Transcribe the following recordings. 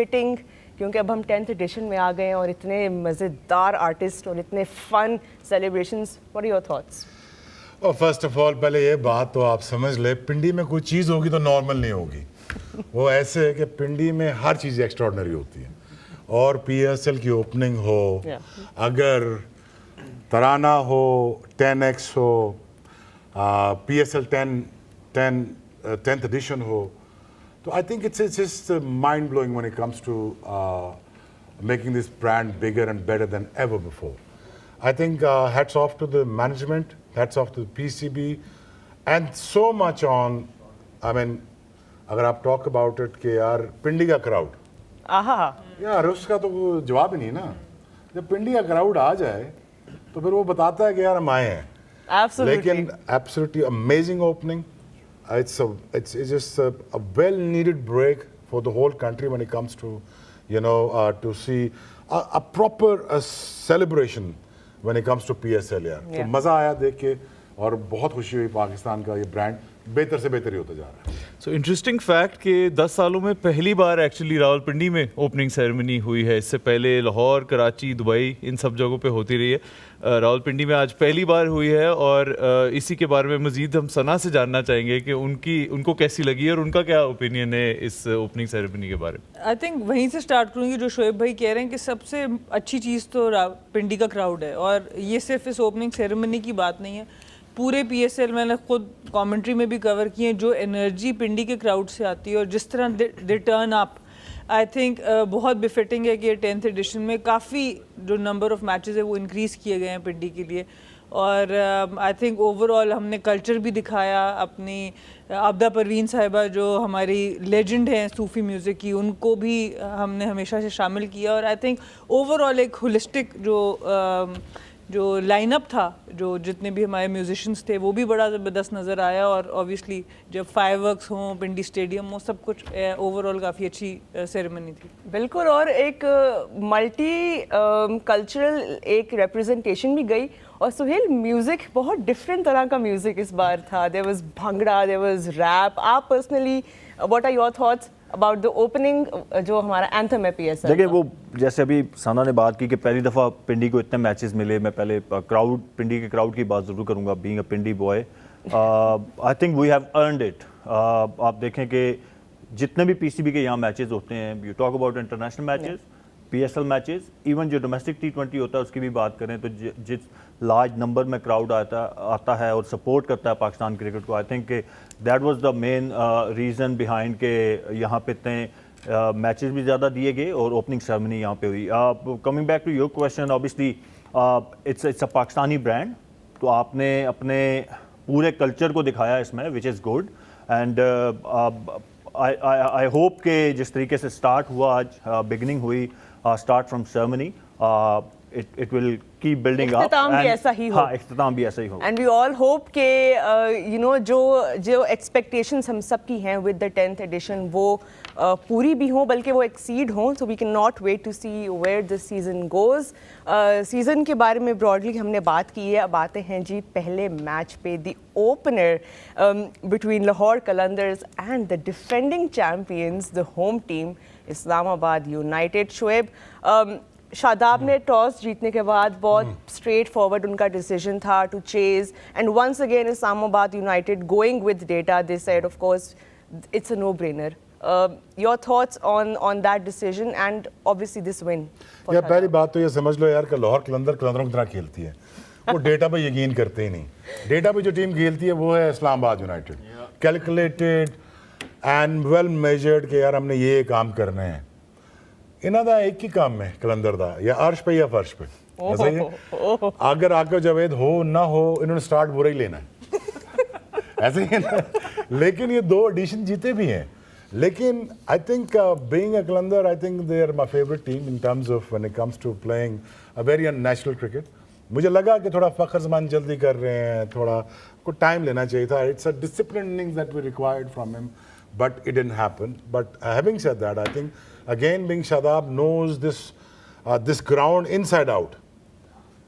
Fitting, क्योंकि अब हम 10th एडिशन में आ गए हैं और इतने मज़ेदार आर्टिस्ट और इतने fun celebrations. What are your thoughts? और फर्स्ट ऑफ ऑल पहले ये बात तो आप समझ ले, पिंडी में कोई चीज़ होगी तो नॉर्मल नहीं होगी. वो ऐसे है कि पिंडी में हर चीज़ एक्स्ट्रॉर्डनरी होती है. और पीएसएल की ओपनिंग हो, अगर तराना हो, 10X हो, पीएसएल 10th एडिशन हो, तो I think it's just mind blowing when it comes to making this brand bigger and better than ever before. I think hats off to the management, hats off to the PCB, and so much on. I mean, अगर आप talk about it कि यार पिंडी का crowd, यार उसका तो कोई जवाब ही नहीं ना. जब पिंडी का crowd आ जाए तो फिर वो बताता है कि यार हम आए हैं. लेकिन absolutely amazing opening. It's just a well-needed break for the whole country when it comes to, to see a proper celebration when it comes to PSL यार. तो मज़ा आया देख के और बहुत खुशी हुई. पाकिस्तान का ये ब्रांड बेहतर से बेहतर ही होता जा रहा है. सो इंटरेस्टिंग फैक्ट कि 10 सालों में पहली बार एक्चुअली रावलपिंडी में ओपनिंग सेरेमनी हुई है. इससे पहले लाहौर, कराची, दुबई इन सब जगहों पे होती रही है. रावलपिंडी में आज पहली बार हुई है और इसी के बारे में मज़ीद हम सना से जानना चाहेंगे कि उनको कैसी लगी और उनका क्या ओपिनियन है इस ओपनिंग सेरेमनी के बारे में. आई थिंक वहीं से स्टार्ट करूँगी जो शोएब भाई कह रहे हैं कि सबसे अच्छी चीज़ तो रावलपिंडी का क्राउड है. और ये सिर्फ इस ओपनिंग सेरेमनी की बात नहीं है, पूरे पीएसएल मैंने खुद कमेंट्री में भी कवर किए हैं. जो एनर्जी पिंडी के क्राउड से आती है और जिस तरह they turn up, I think बहुत बिफिटिंग है कि 10th एडिशन में काफ़ी जो नंबर ऑफ मैचेस है वो इंक्रीज़ किए गए हैं पिंडी के लिए. और आई थिंक ओवरऑल हमने कल्चर भी दिखाया. अपनी आबदा परवीन साहिबा जो हमारी लेजेंड हैं सूफ़ी म्यूज़िक की, उनको भी हमने हमेशा से शामिल किया. और आई थिंक ओवरऑल एक होलिस्टिक जो लाइनअप था, जो जितने भी हमारे म्यूजिशियंस थे, वो भी बड़ा ज़बरदस्त नज़र आया. और ऑब्वियसली जब फायरवर्क्स हों, पिंडी स्टेडियम हो, सब कुछ ओवरऑल काफ़ी अच्छी सेरेमनी थी. बिल्कुल. और एक मल्टी कल्चरल एक रिप्रेजेंटेशन भी गई. और सुहेल, म्यूज़िक बहुत डिफरेंट तरह का म्यूज़िक इस बार था. There was bhangra, there was rap. आप personally what are your thoughts about the opening जो हमारा एंथम है पीएसएल? देखिए, वो जैसे अभी सना ने बात की कि पहली दफ़ा पिंडी को इतने मैचेस मिले. मैं पहले पिंडी के क्राउड की बात ज़रूर करूँगा, being a Pindi boy. I think we have earned it. आप देखें कि जितने भी पीसीबी के यहाँ मैचेस होते हैं, you talk about international matches, PSL matches, even जो डोमेस्टिक T20 होता है उसकी भी बात करें तो जिस लार्ज नंबर में क्राउड आता है और सपोर्ट करता है पाकिस्तान क्रिकेट को, आई think that was the main reason behind के यहाँ पे इतने मैचेस भी ज़्यादा दिए गए और ओपनिंग सेरेमनी यहाँ पे हुई. Coming back to your question, obviously it's a Pakistani brand, तो आपने अपने पूरे कल्चर को दिखाया इसमें, which is good. And I hope कि जिस तरीके से स्टार्ट हुआ आज, बिगनिंग हुई, start from ceremony, it will keep building up. इख्तिताम भी ऐसा ही हो. हाँ, इख्तिताम भी ऐसा ही हो. And we all hope के जो expectations हम सब की हैं with the 10th edition वो पूरी भी हों, बल्कि वो exceed हों. So we cannot wait to see where this season goes. Season के बारे में broadly हमने बात की है. अब आते हैं जी पहले मैच पे. The opener between Lahore Qalandars and the defending champions, the home team, Islamabad United. Shoaib, Shadab ने टॉस जीतने के बाद बहुत स्ट्रेट फॉरवर्ड उनका डिसीजन था to chase, and once again Islamabad united going with data. They said of course it's a no brainer. Your thoughts on that decision and obviously this win? यार पहली बात तो ये समझ लो यार कि लाहौर कलंदरों की तरह खेलती है. वो डेटा पे यकीन करते ही नहीं. डेटा पे जो टीम खेलती है वो है Islamabad United. Calculated and well measured कि यार हमने ये काम करने हैं. इन्हों का एक ही काम है कलंदर का, या अर्श पे या फर्श पे. ऐसा ही है. अगर आके जावेद हो ना हो, इन्होंने स्टार्ट बुरा ही लेना है. ऐसे ही है ना. लेकिन ये 2 एडिशन जीते भी हैं. लेकिन I think being a Qalandar, I think they are my favourite team in terms of when it comes to playing a very national cricket. मुझे लगा कि थोड़ा फ़खर ज़मान जल्दी कर रहे हैं, थोड़ा को टाइम लेना चाहिए था. It's a discipline innings that we required from him, but it didn't happen. But having said that, I think again being Shadab knows this ground inside out.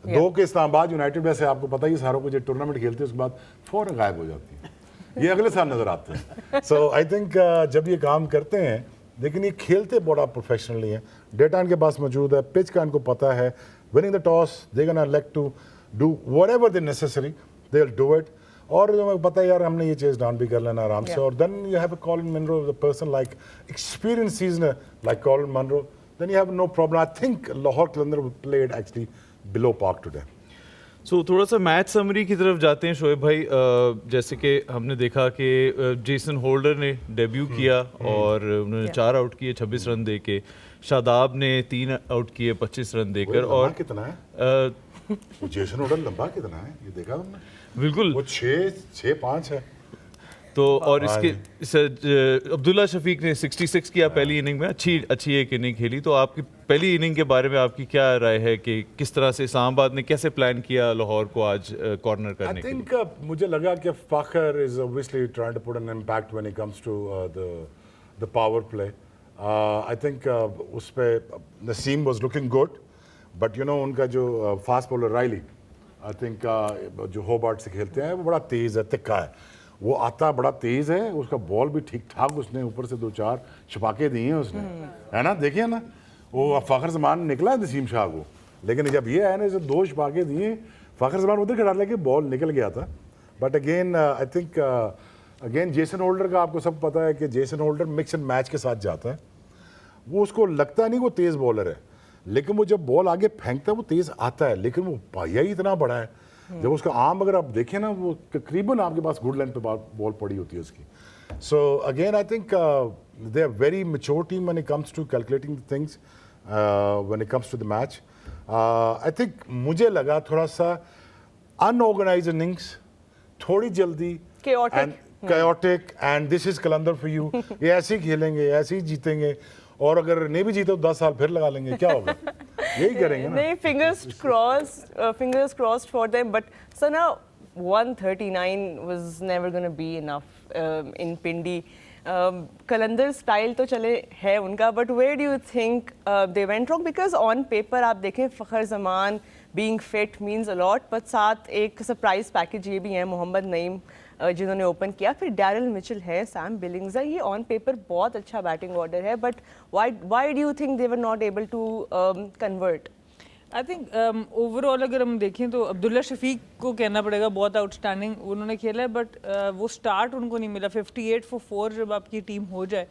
दो के इस्लामाबाद यूनाइटेड, वैसे आपको पता ही सारों को जो टूर्नामेंट खेलते हैं उसके बाद फ़ौरन गायब हो जाती है. ये अगले साल नज़र आते हैं. सो आई थिंक जब ये काम करते हैं लेकिन ये खेलते बड़ा प्रोफेशनली हैं, डेटा इनके पास मौजूद है, पिच का इनको पता है, winning the toss they gonna like to do whatever the necessary, they will do it. और जो पता है यार हमने ये चेज डाउन भी कर लेना आराम से, और then you have a Colin Munro, the person like experience seasoner like Colin Munro, then you have no problem. I think Lahore Qalandar played actually below par today. So थोड़ा सा मैच समरी की तरफ जाते हैं शोएब भाई। जैसे कि हमने देखा कि जेसन होल्डर ने डेब्यू किया और उन्होंने 4 आउट किए 26 रन देके, शादाब ने 3 आउट किए 25 रन देकर, और कितना है अ, वो जेसन होल्डर लंबा कितना है ये देखा तुमने? बिल्कुल वो 6'5" है। तो और इसके अब्दुल्ला शफीक ने 66 किया पहली इनिंग में, अच्छी एक इनिंग खेली। तो आपकी पहली इनिंग के बारे में आपकी क्या राय है कि किस तरह से इस्लामाबाद ने कैसे प्लान किया लाहौर को आज कॉर्नर करने I के लिए? think मुझे लगा कि Fakhar is obviously trying to put an impact when it comes to the power play. I think उस पे Naseem was looking good, but you know उनका जो fast bowler Riley, I think जो होबार्ट से खेलते हैं वो बड़ा तेज है, तिक्का है, वो आता बड़ा तेज है, उसका बॉल भी ठीक ठाक, उसने ऊपर से 2-4 छपाके दिए हैं उसने, है ना? देखिए ना वो फ़खर ज़मान निकला नसीम शाह को, लेकिन जब ये आया ना इसे 2 छपाके दिए, फ़खर ज़मान उधर खड़ा लेके बॉल निकल गया था। But again I think again Jason holder का आपको सब पता है कि Jason holder mix and match के साथ जाता है, वो उसको लगता नहीं वो तेज़ बॉलर है, लेकिन वो जब बॉल आगे फेंकता है वो तेज़ आता है, लेकिन वो पाया ही इतना बड़ा है, जब उसका आर्म अगर आप देखें ना वो तकरीबन आपके पास गुड लेंथ पे बॉल पड़ी होती है उसकी। So again I think they are very mature team when it comes to calculating things when it comes to the match. I think मुझे लगा थोड़ा सा अनऑर्गेनाइज्ड इनिंग्स, थोड़ी जल्दी, chaotic and this is Qalandar for you। ये ऐसे ही खेलेंगे, ऐसे ही जीतेंगे, और अगर नहीं भी जीते तो 10 साल फिर लगा लेंगे, क्या होगा? यही करेंगे ना। नहीं, fingers crossed for them, but so now 139 was never going to be enough in Pindi. Qalandar style तो चले है उनका, but where do you think they went wrong? Because on paper आप देखें Fakhar Zaman being fit means a lot, but साथ एक surprise package ये भी है, मोहम्मद नईम जिन्होंने ओपन किया, फिर डैरिल मिचेल है, सैम बिलिंग्स है, ये ऑन पेपर बहुत अच्छा बैटिंग ऑर्डर है, but why do you think they were not able to convert? I think overall अगर हम देखें तो अब्दुल्ला शफीक को कहना पड़ेगा बहुत आउटस्टैंडिंग उन्होंने खेला है, बट वो स्टार्ट उनको नहीं मिला। 58 for 4 जब आपकी टीम हो जाए,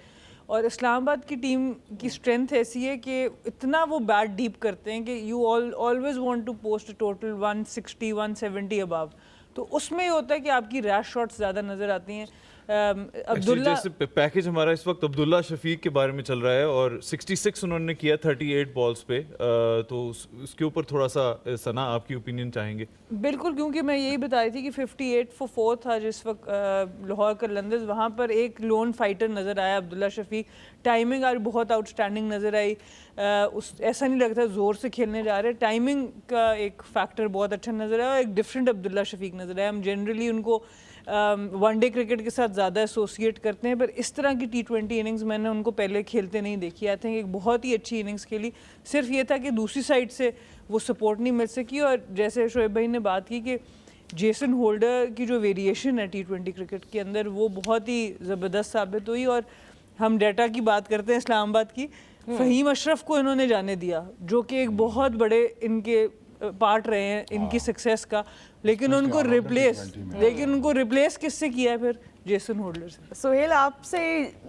और इस्लामाबाद की टीम की स्ट्रेंथ ऐसी है कि इतना वो बैट डीप करते हैं कि you always want to post total 160 170 above, तो उसमें ये होता है कि आपकी रैश शॉट्स ज़्यादा नज़र आती हैं। अब्दुल्ला जैसे पैकेज हमारा इस वक्त अब्दुल्ला शफीक के बारे में चल रहा है और 66 उन्होंने किया 38 बॉल्स पे, तो उसके ऊपर थोड़ा सा सना आपकी ओपिनियन चाहेंगे? बिल्कुल, क्योंकि मैं यही बता रही थी कि 58 for 4 था जिस वक्त लाहौर कलंदर्स, वहाँ पर एक लोन फाइटर नज़र आया अब्दुल्ला शफीक। टाइमिंग आज बहुत आउटस्टैंडिंग नज़र आई, ऐसा नहीं लगता ज़ोर से खेलने जा रहे, टाइमिंग का एक फैक्टर बहुत अच्छा नज़र आया, एक डिफरेंट अब्दुल्ला शफीक नज़र आया। हम जनरली उनको वनडे क्रिकेट के साथ ज़्यादा एसोसिएट करते हैं, पर इस तरह की T20 इनिंग्स मैंने उनको पहले खेलते नहीं देखी। आई थिंक एक बहुत ही अच्छी इनिंग्स खेली, सिर्फ ये था कि दूसरी साइड से वो सपोर्ट नहीं मिल सकी। और जैसे शोएब भाई ने बात की कि जेसन होल्डर की जो वेरिएशन है T20 क्रिकेट के अंदर वो बहुत ही ज़बरदस्त साबित हुई। और हम डेटा की बात करते हैं इस्लामाबाद की, फ़हीम अशरफ को इन्होंने जाने दिया जो कि एक बहुत बड़े इनके पार्ट रहे हैं इनकी सक्सेस का, लेकिन उनको रिप्लेस किससे किया है फिर? जेसन होल्डर से। सोहेल, आपसे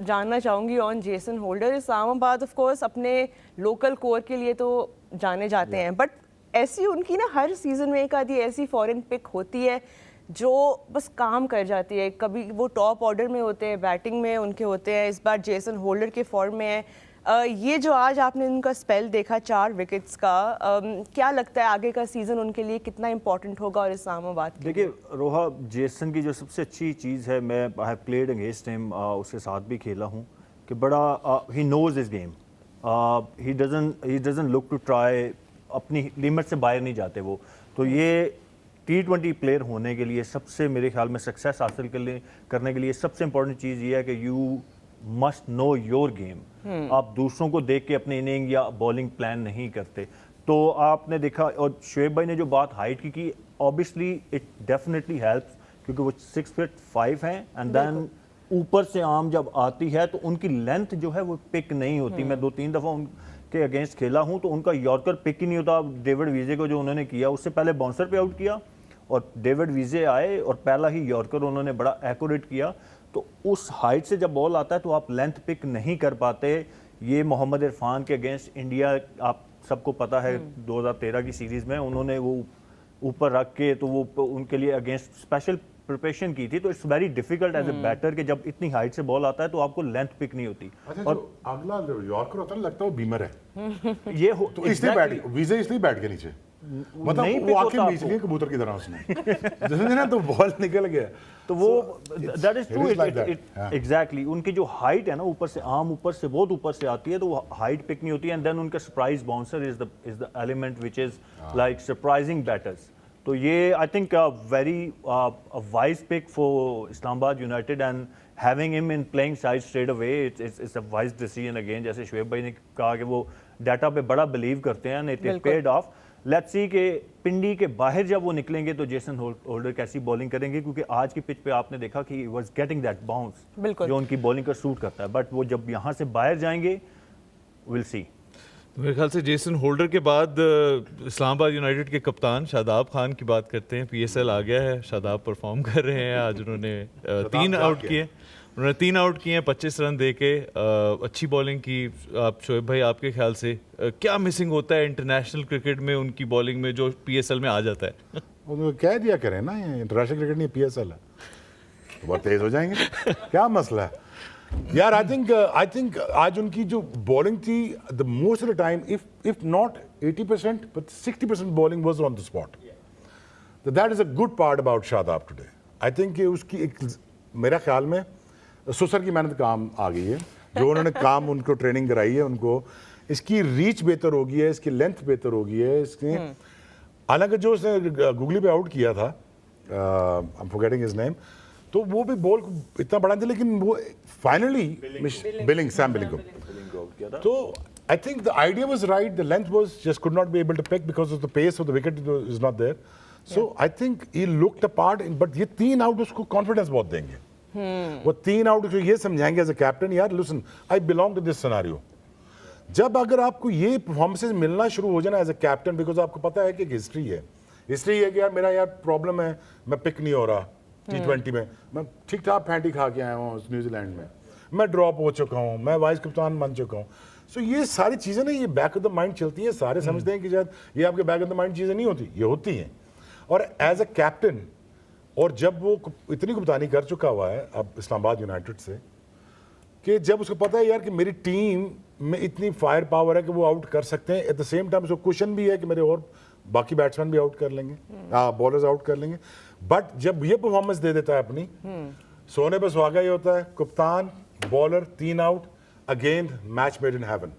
जानना चाहूँगी on Jason holder. Islamabad of course अपने लोकल कोर के लिए तो जाने जाते हैं, बट ऐसी उनकी ना हर सीज़न में एक आधी ऐसी फॉरेन पिक होती है जो बस काम कर जाती है। कभी वो टॉप ऑर्डर में होते हैं, बैटिंग में उनके होते हैं, इस बार जेसन होल्डर के फॉर्म में है। ये जो आज आपने उनका स्पेल देखा 4 विकेट्स का, क्या लगता है आगे का सीज़न उनके लिए कितना इंपॉर्टेंट होगा? और इस्लामाबाद के देखिए रोहा, जेसन की जो सबसे अच्छी चीज़ है, मैं I have played against him, उसके साथ भी खेला हूँ, कि बड़ा he knows his game, he doesn't look to try, अपनी लिमिट से बाहर नहीं जाते वो। तो ये T20 प्लेयर होने के लिए सबसे, मेरे ख्याल में सक्सेस हासिल करने के लिए सबसे इंपॉर्टेंट चीज़ ये है कि you must know your game. आप दूसरों को देख के अपनी इनिंग या बॉलिंग प्लान नहीं करते। तो आपने देखा, और शोएब भाई ने जो बात हाइट की ऑब्वियसली इट डेफिनेटली हेल्प्स, क्योंकि वो 6'5" हैं, एंड देन ऊपर से आम जब आती है तो उनकी लेंथ जो है वो पिक नहीं होती। मैं 2-3 दफ़ा उनके अगेंस्ट खेला हूँ तो उनका यॉर्कर पिक ही नहीं होता। डेविड वीजे को जो उन्होंने किया, उससे पहले बाउंसर पे आउट किया और डेविड वीजे आए और पहला ही यॉर्कर उन्होंने बड़ा एक्यूरेट किया। तो उस हाइट से जब बॉल आता है तो आप लेंथ पिक नहीं कर पाते। ये मोहम्मद इरफान के अगेंस्ट इंडिया, आप सबको पता है 2013 की सीरीज़ में उन्होंने वो ऊपर रख के तो वो उनके लिए अगेंस्ट स्पेशल प्रिपरेशन की थी। तो it's very difficult as a batter कि जब इतनी हाइट से बॉल आता है तो आपको लेंथ पिक नहीं होती। अच्छा, और अगला यॉर्कर होता है ना, लगता है वो बीमर है। ये तो इसलिए बैठ वीजे इसलिए बैठ के नीचे, मतलब नहीं वो pick आके होता नीचे लिए कबूतर की तरह उसने जैसे ना तो बॉल निकल गया। तो वो that is true like that, exactly. उनकी जो हाइट है ना, ऊपर से आम ऊपर से बहुत ऊपर से आती है तो वो हाइट पिक नहीं होती। एंड देन उनका surprise bouncer is the element which is like surprising batters. तो ये I think very wise pick for Islamabad United and having him in playing side straight away it's a wise decision again. जैसे शुएब भाई ने कहा कि वो data पे बड़ा बिलीव करते हैं, it paid of. Let's see कि पिंडी के बाहर जब वो निकलेंगे तो जेसन होल्डर कैसी बॉलिंग करेंगे, क्योंकि आज की पिच पे आपने देखा कि वाज गेटिंग दैट बाउंस जो उनकी बॉलिंग का सूट करता है। बट वो जब यहाँ से बाहर जाएंगे विल सी। तो मेरे ख्याल से जेसन होल्डर के बाद इस्लामाबाद यूनाइटेड के कप्तान शादाब खान की बात करते हैं। पीएसएल आ गया है, शादाब परफॉर्म कर रहे हैं। आज उन्होंने 3 आउट किए, 25 रन दे के अच्छी बॉलिंग की। आप शोएब भाई, आपके ख्याल से क्या मिसिंग होता है इंटरनेशनल क्रिकेट में उनकी बॉलिंग में जो पीएसएल में आ जाता है? वो कह दिया करें ना, ये इंटरनेशनल क्रिकेट नहीं पीएसएल है, तो बहुत तेज हो जाएंगे। क्या मसला है यार? आई थिंक आज उनकी जो बॉलिंग थी, the most of the time if not 80% but 60% bowling was on the spot. That is a good part about Shadab today. I think उसकी एक, मेरा ख्याल में सुसर की मेहनत काम आ गई है, जो उन्होंने काम उनको ट्रेनिंग कराई है, उनको इसकी रीच बेहतर हो गई है, इसकी लेंथ बेहतर हो गई है। इसके हालांकि जो उसने गूगली पे आउट किया था, I am forgetting his name, तो वो भी बॉल इतना बड़ा था, लेकिन वो फाइनली बिलिंग सैम बिलिंग को। तो I think the idea was right, the length was just could not be able to pick because of the pace of the wicket is not there. So I think he looked a part, but ये 3 out उसको confidence बहुत देंगे। वो 3 out को ये समझाएंगे as a captain, यार listen, I belong to this scenario. जब अगर आपको ये परफॉर्मेंसेस मिलना शुरू हो जाए ना एज अ कैप्टन, बिकॉज आपको पता है कि हिस्ट्री है कि यार मेरा यार प्रॉब्लम है, मैं पिक नहीं हो रहा T20 में, मैं ठीक ठाक फैंटी खा के आया हूँ न्यूजीलैंड में, मैं ड्रॉप हो चुका हूँ, मैं वाइस कप्तान बन चुका हूँ। सो ये सारी चीज़ें ना, ये बैक ऑफ द माइंड चलती हैं। सारे समझते हैं कि शायद ये आपके बैक ऑफ द माइंड चीज़ें नहीं होती, ये होती हैं। और एज अ कैप्टन, और जब वो इतनी कप्तानी कर चुका हुआ है अब इस्लामाबाद यूनाइटेड से, कि जब उसको पता है यार कि मेरी टीम में इतनी फायर पावर है कि वो आउट कर सकते हैं, एट द सेम टाइम उसको क्वेश्चन भी है कि मेरे और बाकी बैट्समैन भी आउट कर लेंगे, बॉलर्स आउट कर लेंगे। बट जब ये परफॉर्मेंस दे देता है अपनी, सोने पे सुहागा ही होता है, कप्तान bowler 3 out, again match made in heaven.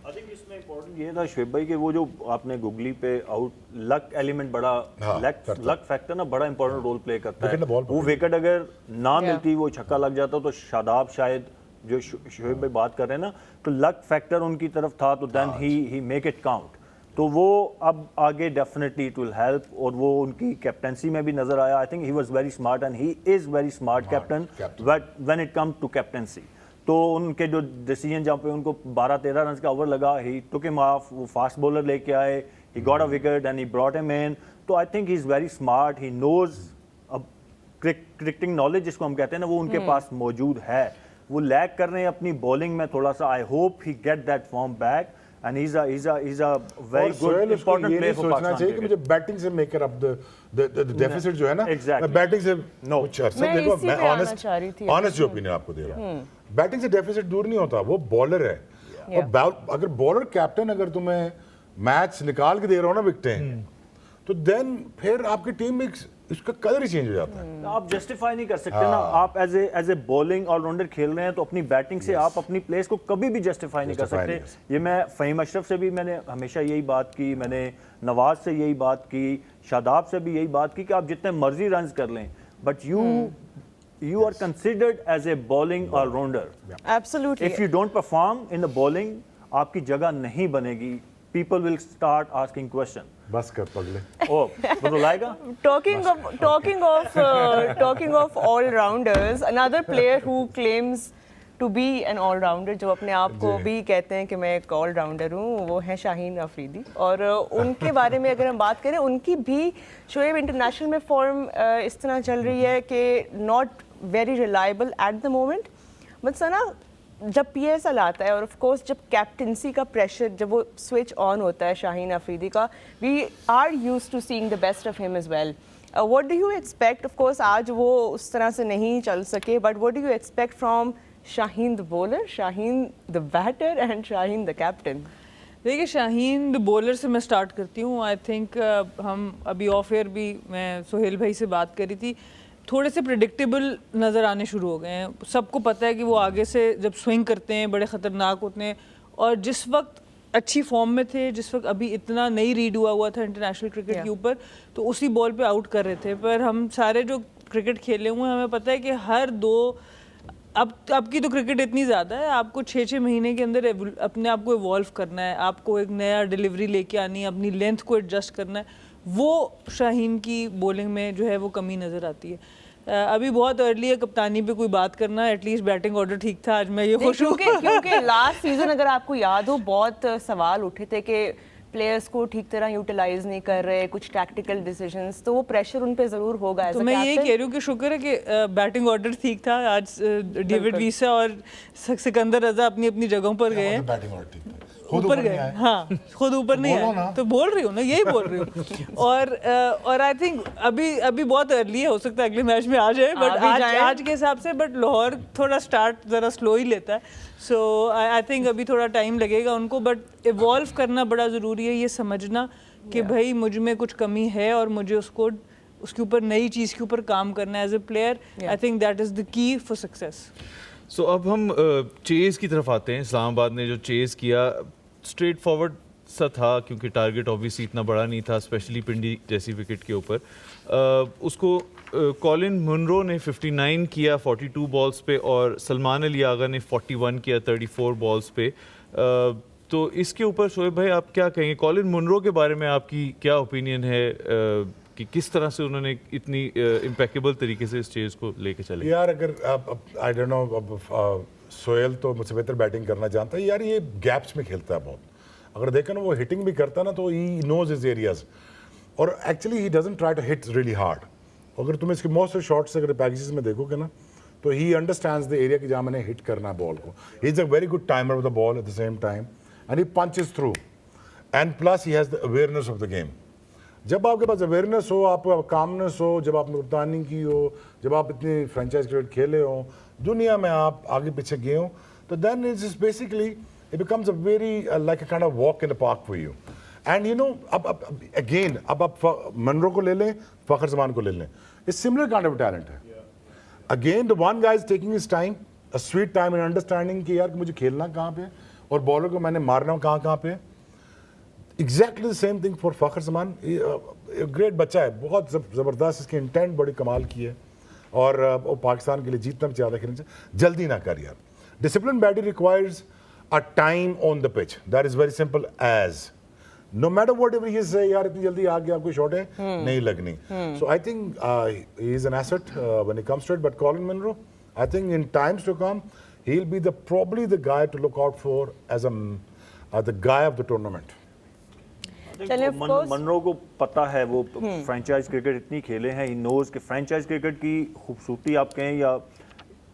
I think इसमें इम्पोर्टेंट ये था शुएब भाई कि वो जो आपने गूगली पे आउट, लक एलिमेंट बड़ा, लक फैक्टर ना बड़ा इंपॉर्टेंट रोल प्ले करता है। वो विकेट अगर ना मिलती, वो छक्का लग जाता, तो शादाब शायद, जो शुएब भाई बात कर रहे हैं ना, तो लक फैक्टर उनकी तरफ था, तो then he make it count. तो वो अब आगे डेफिनेटली इट विल हेल्प, और वो उनकी कैप्टनसी में भी नजर आया। I think he was very smart and he is very smart captain when it come to captaincy. तो उनके जो डिसीजन, जहाँ पे उनको 12-13 रन का ओवर लगा, ही टुक हिम ऑफ, वो फास्ट बॉलर लेके आए, he got a wicket and he brought him in. तो I think he is very smart, he knows, अब क्रिकेटिंग नॉलेज जिसको हम कहते हैं ना, वो उनके पास मौजूद है। वो लैक कर रहे हैं अपनी बॉलिंग में थोड़ा सा। I hope he get that form back and he's a very good important player for Pakistan चाहिए कि मुझे बैटिंग से मेकर अप द डेफिसिट जो है ना, मैं बैटिंग से कुछ अर्सा, देखो मैं ऑनेस्ट जो ओपिनियन आपको दे रहा हूं, बैटिंग से डेफिसिट दूर नहीं होता, वो बॉलर है। और अगर बॉलर कैप्टन अगर तुम्हें मैच निकाल के दे रहा हो ना विकेटें, तो देन फिर आपकी टीम में इसका कलर ही चेंज हो जाता है। आप जस्टिफाई नहीं कर सकते ना, आप एज ए बॉलिंग ऑलराउंडर खेल रहे हैं, तो अपनी बैटिंग से आप अपनी प्लेस को कभी भी जस्टिफाई नहीं कर सकते। ये मैं फ़हीम अशरफ से भी मैंने हमेशा यही बात की, मैंने नवाज से यही बात की, शादाब से भी यही बात की कि आप जितने मर्जी रन कर लें, but you are considered as a bowling all-rounder. Absolutely. If you don't perform in the bowling, आपकी जगह नहीं बनेगी people will start asking question. बस कर पगले। Oh, मतलब लाएगा? talking of all rounders, another player who claims to be an all rounder, जो अपने आप को जी। भी कहते हैं कि मैं एक ऑल राउंडर हूँ, वो है शाहीन अफरीदी। और उनके बारे में अगर हम बात करें, उनकी भी शोएब इंटरनेशनल में फॉर्म इस तरह चल रही है कि not very reliable at the moment. But Sana, जब PSL आता है और ऑफ कोर्स जब कैप्टनसी का प्रेशर, जब वो स्विच ऑन होता है शाहीन अफरीदी का, we are used to seeing the best of him as well. What do you expect? Of course आज वो उस तरह से नहीं चल सके, but what do you expect from Shaheen the bowler, Shaheen the batter and Shaheen the captain? देखिए, शाहीन द बॉलर से मैं स्टार्ट करती हूँ। आई थिंक हम अभी ऑफ एयर भी मैं सोहेल भाई से बात करी थी, थोड़े से प्रिडिक्टेबल नज़र आने शुरू हो गए हैं। सबको पता है कि वो आगे से जब स्विंग करते हैं बड़े ख़तरनाक होते हैं, और जिस वक्त अच्छी फॉर्म में थे, जिस वक्त अभी इतना नहीं रीड हुआ था इंटरनेशनल क्रिकेट के ऊपर, तो उसी बॉल पे आउट कर रहे थे। पर हम सारे जो क्रिकेट खेले हुए हैं, हमें पता है कि हर दो, अब की तो क्रिकेट इतनी ज़्यादा है, आपको 6-6 महीने के अंदर अपने आप को इवॉल्व करना है, आपको एक नया डिलीवरी लेके आनी है, अपनी लेंथ को एडजस्ट करना है। वो शाहीन की बॉलिंग में जो है वो कमी नज़र आती है। अभी बहुत अर्ली है कप्तानी पे कोई बात करना, एटलीस्ट बैटिंग ऑर्डर ठीक था आज, मैं ये खुश हूँ। क्योंकि लास्ट सीजन अगर आपको याद हो, बहुत सवाल उठे थे कि प्लेयर्स को ठीक तरह यूटिलाइज नहीं कर रहे, कुछ टैक्टिकल डिसीजंस, तो वो प्रेशर उन पे ज़रूर होगा। तो मैं यही कह रही हूँ कि शुक्र है कि बैटिंग ऑर्डर ठीक था आज। डेविड वीसा और सिकंदर रजा अपनी अपनी जगहों पर गए हैं, बैटिंग और ठीक था। ऊपर गए। हाँ, खुद ऊपर नहीं आए, तो बोल रही हूँ ना, यही बोल रही हूँ। और आई थिंक अभी बहुत अर्ली है, हो सकता है अगले मैच में आ जाए, बट आज के हिसाब से, बट लाहौर थोड़ा स्टार्ट ज़रा स्लो ही लेता है। सो आई थिंक अभी थोड़ा टाइम लगेगा उनको, बट इवॉल्व करना बड़ा ज़रूरी है। ये समझना कि भाई मुझ में कुछ कमी है और मुझे उसके ऊपर नई चीज़ के ऊपर काम करना है as a player. I think that is the key for success. So अब हम चेज़ की तरफ आते हैं। इस्लामाबाद ने जो चेज़ किया, स्ट्रेट फॉरवर्ड सा था, क्योंकि टारगेट ऑब्वियसली इतना बड़ा नहीं था, स्पेशली पिंडी जैसी विकेट के ऊपर। उसको कॉलिन मुनरो ने 59 किया 42 बॉल्स पे, और सलमान अली आगा ने 41 किया 34 बॉल्स पे। तो इसके ऊपर शोएब भाई आप क्या कहेंगे? कॉलिन मुनरो के बारे में आपकी क्या ओपिनियन है कि किस तरह से उन्होंने इतनी इम्पेकेबल तरीके से इस चेज़ को लेके चले? यार अगर आई डोंट नो, अब सोहेल तो मुझसे बेहतर बैटिंग करना जानता है यार, ये गैप्स में खेलता है बहुत। अगर देखा ना, वो हिटिंग भी करता है ना, तो ही नोज हिज एरियाज, और actually he doesn't try to hit really hard. अगर तुम इसके मोस्ट शॉट्स अगर पैकेजेस में देखोगे ना, तो ही अंडरस्टैंड्स द एरिया कि जहाँ मैंने हिट करना है बॉल को। ही is a very good timer of the ball eight the same time, and he punches through, and plus he has the awareness of the game. जब आपके पास awareness हो, आपको कामनेस हो, जब आपने कप्तानी की हो, जब आप इतनी फ्रेंचाइज क्रिकेट खेले हो, दुनिया में आप आगे पीछे गए हो, तो then it's is basically it becomes a very like a kind of walk in the park for you. And you know, अब अगेन अब आप मनरो को ले लें, फखर जमान को ले लें, it's similar kind of talent है। Again the one guy is taking his time, a sweet time in understanding कि यार कि मुझे खेलना कहाँ पे, और बॉलर को मैंने मारना कहाँ पे। Exactly the same thing for Fakhar Zaman. Great बच्चा है, बहुत ज़बरदस्त, इसकी इंटेंट बड़ी कमाल की है, और वो पाकिस्तान के लिए जीतना भी ज़्यादा खेलना चाहिए। जल्दी ना कर यार, discipline batting requires a time on the pitch, that is very simple as no matter whatever he say, यार इतनी जल्दी आ गया कोई शॉट है नहीं लगनी। So I think he is an asset when it comes to it, but Colin Munro, I think in times to come he will be the probably the guy to look out for as the guy of the tournament. Munro को पता है, वो franchise cricket इतनी खेले हैं, he knows कि franchise cricket की खूबसूरती आप कहें या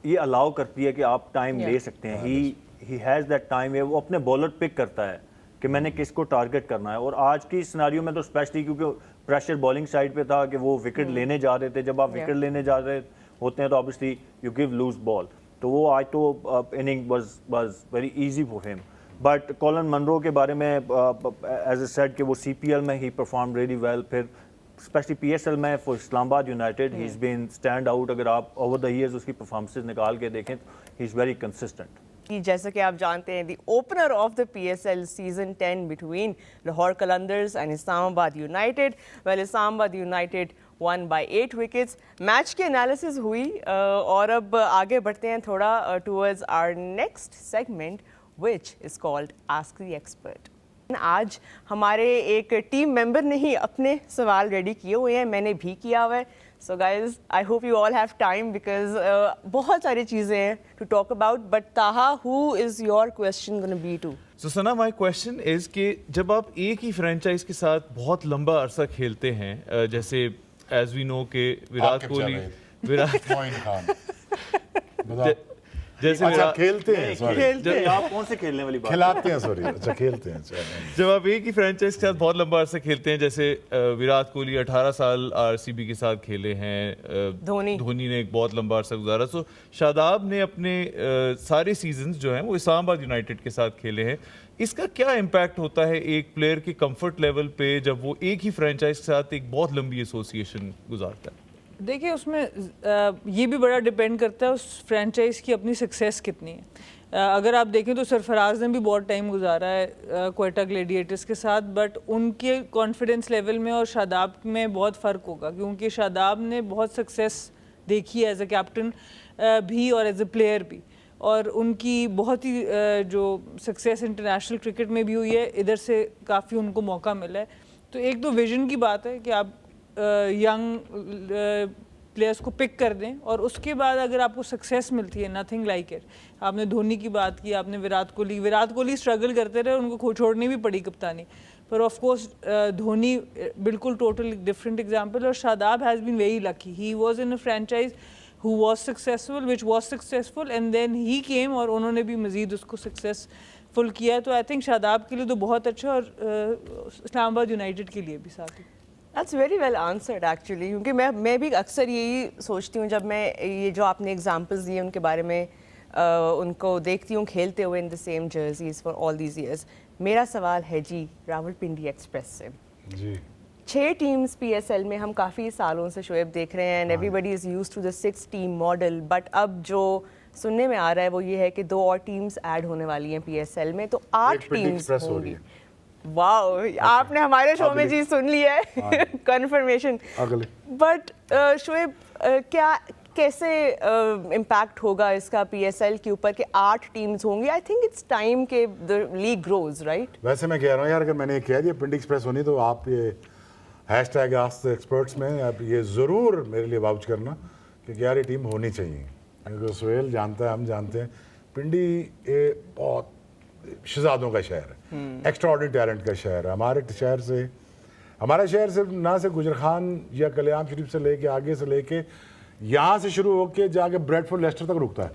ये अलाउ करती है कि आप टाइम ले सकते हैं। ही हैज़ दैट टाइम, वो अपने बॉलर पिक करता है कि मैंने किसको टारगेट करना है। और आज की सिनारियो में तो स्पेशली क्योंकि प्रेशर बॉलिंग साइड पे था कि वो विकेट लेने जा रहे थे, जब आप विकेट लेने जा रहे होते हैं तो obviously you give loose ball, तो वो आज तो inning was very easy for him. But Colin Munro के बारे में एज ए सेड कि वो CPL में ही परफॉर्म रियली वेल, फिर स्पेशली PSL में for Islamabad United he is been stand out. अगर आप ओवर द ईयर्स उसकी परफॉर्मेंसेस निकाल के देखें तो ही इज़ वेरी कंसिस्टेंट। जैसा कि आप जानते हैं, the opener of the PSL season 10 between Lahore Qalandars and Islamabad United, well Islamabad United won by 8 wickets. Match की एनालिसिस हुई और अब आगे बढ़ते हैं थोड़ा towards our next segment, which is called Ask the Expert. आज हमारे एक टीम मेंबर ने ही अपने सवाल रेडी किए हुए हैं, मैंने भी किया हुआ है. So guys I hope you all have time because बहुत सारी चीज़ें हैं to talk about. But Taha, who is your question gonna be to? So Sana, my question is कि जब आप एक ही फ्रेंचाइज के साथ बहुत लंबा अरसा खेलते हैं, जैसे एज वी नो के विराट आकिब कोहली, जावेद, विराट मोइन खान, बताओ. जैसे अच्छा विराट, खेलते हैं, सॉरी आप कौन से खेलने वाली बात खिलाते हैं, सॉरी. अच्छा खेलते हैं. अच्छा. जब आप एक ही फ्रेंचाइज के साथ बहुत लंबा अरसा खेलते हैं, जैसे विराट कोहली 18 साल आरसीबी के साथ खेले हैं, धोनी ने एक बहुत लंबा अरसा गुजारा. सो शादाब ने अपने सारे सीजन्स जो हैं वो इस्लामाबाद यूनाइटेड के साथ खेले हैं. इसका क्या इम्पैक्ट होता है एक प्लेयर के कंफर्ट लेवल पे जब वो एक ही फ्रेंचाइज के साथ एक बहुत लंबी एसोसिएशन गुजारता है? देखिए, उसमें ये भी बड़ा डिपेंड करता है उस फ्रेंचाइज की अपनी सक्सेस कितनी है. अगर आप देखें तो सरफराज ने भी बहुत टाइम गुजारा है क्वेटा ग्लेडिएटर्स के साथ, बट उनके कॉन्फिडेंस लेवल में और शादाब में बहुत फ़र्क होगा, क्योंकि शादाब ने बहुत सक्सेस देखी है एज अ कैप्टन भी और एज अ प्लेयर भी, और उनकी बहुत ही जो सक्सेस इंटरनेशनल क्रिकेट में भी हुई है, इधर से काफ़ी उनको मौका मिला है. तो एक तो विजन की बात है कि आप यंग प्लेयर्स को पिक कर दें, और उसके बाद अगर आपको सक्सेस मिलती है, नथिंग लाइक इट. आपने धोनी की बात की, आपने विराट कोहली स्ट्रगल करते रहे, उनको छोड़नी भी पड़ी कप्तानी, पर ऑफ कोर्स धोनी बिल्कुल टोटल डिफरेंट एग्जांपल. और Shadab has been very lucky, he was in a franchise who was successful and then he came और उन्होंने भी मज़ीद उसको सक्सेसफुल किया है. तो आई थिंक शादाब के लिए तो बहुत अच्छा, और इस्लामाबाद यूनाइटेड के लिए भी साथ ही. That's very well answered actually, क्योंकि मैं भी अक्सर यही सोचती हूँ जब मैं ये जो आपने एग्जांपल्स दिए उनके बारे में उनको देखती हूँ खेलते हुए in the same jerseys for all these years. मेरा सवाल है जी रावलपिंडी एक्सप्रेस से. जी 6 टीम्स पीएसएल में हम काफ़ी सालों से शोएब देख रहे हैं, and everybody is used to the 6 team model. बट अब जो सुनने में आ रहा है वो ये है कि 2 और टीम्स ऐड होने वाली हैं पीएसएल में, तो 8 टीम्स होंगी. वाओ, आपने हमारे शो में जी सुन लिया है कंफर्मेशन. बट शोएब, क्या कैसे इम्पैक्ट होगा इसका पीएसएल के ऊपर कि 8 टीम्स होंगी? आई थिंक इट्स टाइम के द लीग ग्रोज, राइट? वैसे मैं कह रहा हूँ यार, अगर मैंने कह दिया पिंडी एक्सप्रेस होनी, तो आप ये हैशटैग आस्क द एक्सपर्ट्स में आप ये ज़रूर मेरे लिए वाउच करना कि यार ये टीम होनी चाहिए. क्योंकि सुहेल जानता है, हम जानते हैं, पिंडी ये बहुत शहजादों का शहर है, एक्स्ट्राऑर्डिनरी टैलेंट का शहर है. हमारे शहर से ना सिर्फ गुजर खान या कल्याण शरीफ से लेके आगे से लेके यहाँ से शुरू होके जाके ब्रेडफोर्ड लेस्टर तक रुकता है.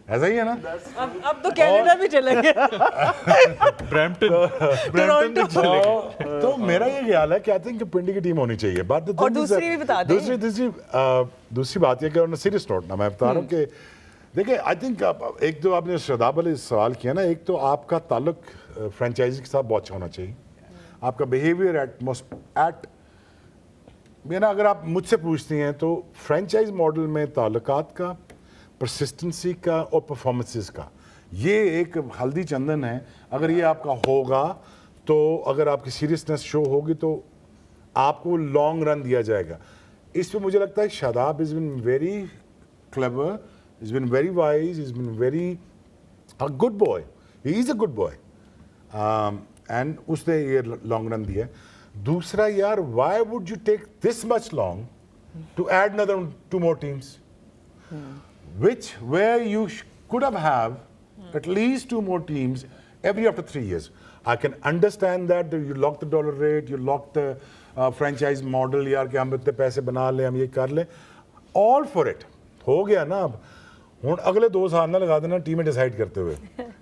ऐसा ही है ना? अब तो कनाडा भी चला गया. ब्रैम्पटन तो मेरा ये ख्याल है कि आई थिंक पिंडी की टीम होनी चाहिए. बात और दूसरी भी बता दें. दूसरी बात ये कि ऑन सीरियस नोट ना मैं बता रहा हूँ कि देखिए, आई थिंक एक तो आपने शादाब वाले सवाल किया ना, एक तो आपका ताल्लुक फ्रेंचाइजी के साथ बहुत अच्छा होना चाहिए. आपका बिहेवियर एट मेरा, अगर आप मुझसे पूछती हैं तो फ्रेंचाइज मॉडल में ताल्लुकात का, परसिस्टेंसी का और परफॉर्मेंसेस का, ये एक हल्दी चंदन है. अगर ये आपका होगा, तो अगर आपकी सीरियसनेस शो होगी, तो आपको लॉन्ग रन दिया जाएगा. इस पे मुझे लगता है Shadab is been very clever, is been very wise, is been very a good boy. He is a good boy and उसने ये लॉन्ग रन दिया. दूसरा यार, why would you take this much long to add another 2 more teams, where you could have at least 2 more teams every after 3 years. I can understand that you lock the dollar rate, you lock the franchise model, यार कि हम इतने पैसे बना लें, हम ये कर लें. All for it. हो गया ना. अब हूँ अगले 2 साल ना लगा देना टीमें डिसाइड करते हुए.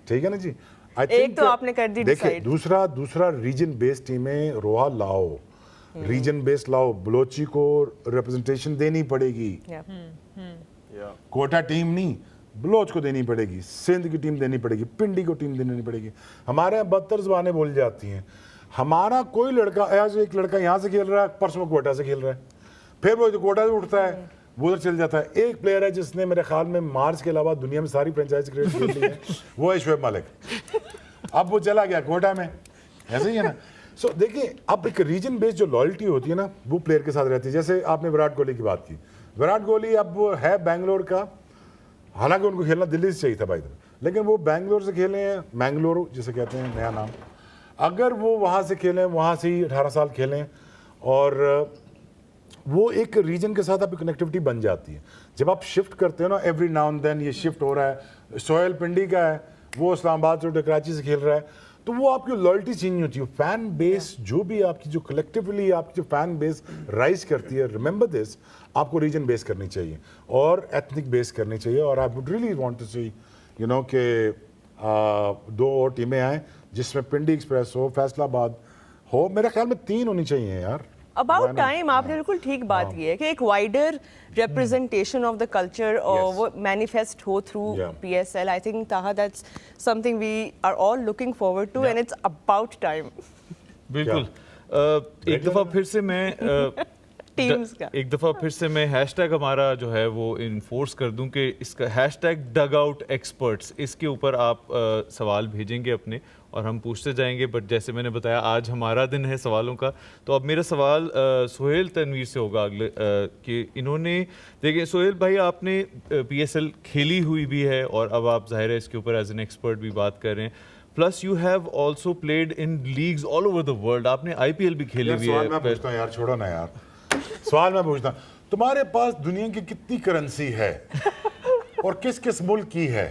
ठीक है ना जी? एक तो आपने कर दी देखिए, डिसाइड. दूसरा रीजन बेस्ड टीमें रोहा लाओ, रीजन बेस्ड लाओ. बलोची को रिप्रेजेंटेशन देनी पड़ेगी. कोटा टीम नहीं, बलोच को देनी पड़ेगी, सिंध की टीम देनी पड़ेगी, पिंडी को टीम देनी पड़ेगी. हमारे यहाँ 72 ज़बानें बोली जाती हैं. हमारा कोई लड़का, आज एक लड़का यहाँ से खेल रहा है, परसों कोटा से खेल रहा है, फिर वो कोटा से उठता है, वो उधर चल जाता है. एक प्लेयर है जिसने मेरे ख्याल में मार्च के अलावा दुनिया में सारी फ्रेंचाइज क्रिकेट खेल ली है, वो है शोएब मालिक. अब वो चला गया कोटा में. ऐसे ही है ना? सो देखिए, अब एक रीजन बेस्ड जो लॉयल्टी होती है ना, वो प्लेयर के साथ रहती है. जैसे आपने विराट कोहली की बात की. विराट कोहली अब वो है बैंगलोर का, हालांकि उनको खेलना दिल्ली से चाहिए था भाई. लेकिन वो बैंगलोर से खेले हैं, मैंगलोर जिसे कहते हैं नया नाम, अगर वो वहाँ से खेलें, वहाँ से ही 18 साल खेलें और वो एक रीजन के साथ आपकी कनेक्टिविटी बन जाती है। जब आप शिफ्ट करते हो ना, एवरी नाउ एंड देन ये शिफ्ट हो रहा है, सोहेल पिंडी का है, वो इस्लामाबाद से उठ कराची से खेल रहा है, तो वो आपकी लॉयल्टी चेंज नहीं होती है। फैन बेस जो भी आपकी जो कलेक्टिवली आपकी जो फैन बेस राइज करती है, रिमेंबर दिस, आपको रीजन बेस करनी चाहिए और एथनिक बेस करनी चाहिए। और I would really want to see you know कि 2 और टीमें आए जिसमें पिंडी एक्सप्रेस हो, फैसलाबाद हो, मेरे ख्याल में 3 होनी चाहिए यार। अबाउट टाइम, आपने बिल्कुल ठीक बात की है कि एक wider representation of the culture और वो मैनिफेस्ट हो through PSL। I think Taha that's something we are all looking forward to and it's about time. बिल्कुल। एक दफ़ा फिर से मैं टीम्स का एक दफ़ा फिर से मैं हैशटैग हमारा जो है वो इन्फोर्स कर दूं कि इसका हैशटैग डग आउट एक्सपर्ट्स, इसके ऊपर आप सवाल भेजेंगे अपने और हम पूछते जाएंगे। बट जैसे मैंने बताया आज हमारा दिन है सवालों का, तो अब मेरा सवाल सोहेल तनवीर से होगा अगले कि इन्होंने, देखिए सोहेल भाई आपने PSL खेली हुई भी है और अब आप जाहिर है इसके ऊपर एज एन एक्सपर्ट भी बात कर रहे हैं, plus you have also played in leagues all over the world, आपने IPL भी खेली हुई सवाल मैं है। पूछता हूँ यार, छोड़ो ना यार, सवाल मैं पूछता हूँ, तुम्हारे पास दुनिया की कितनी करेंसी है और किस किस मुल्क की है?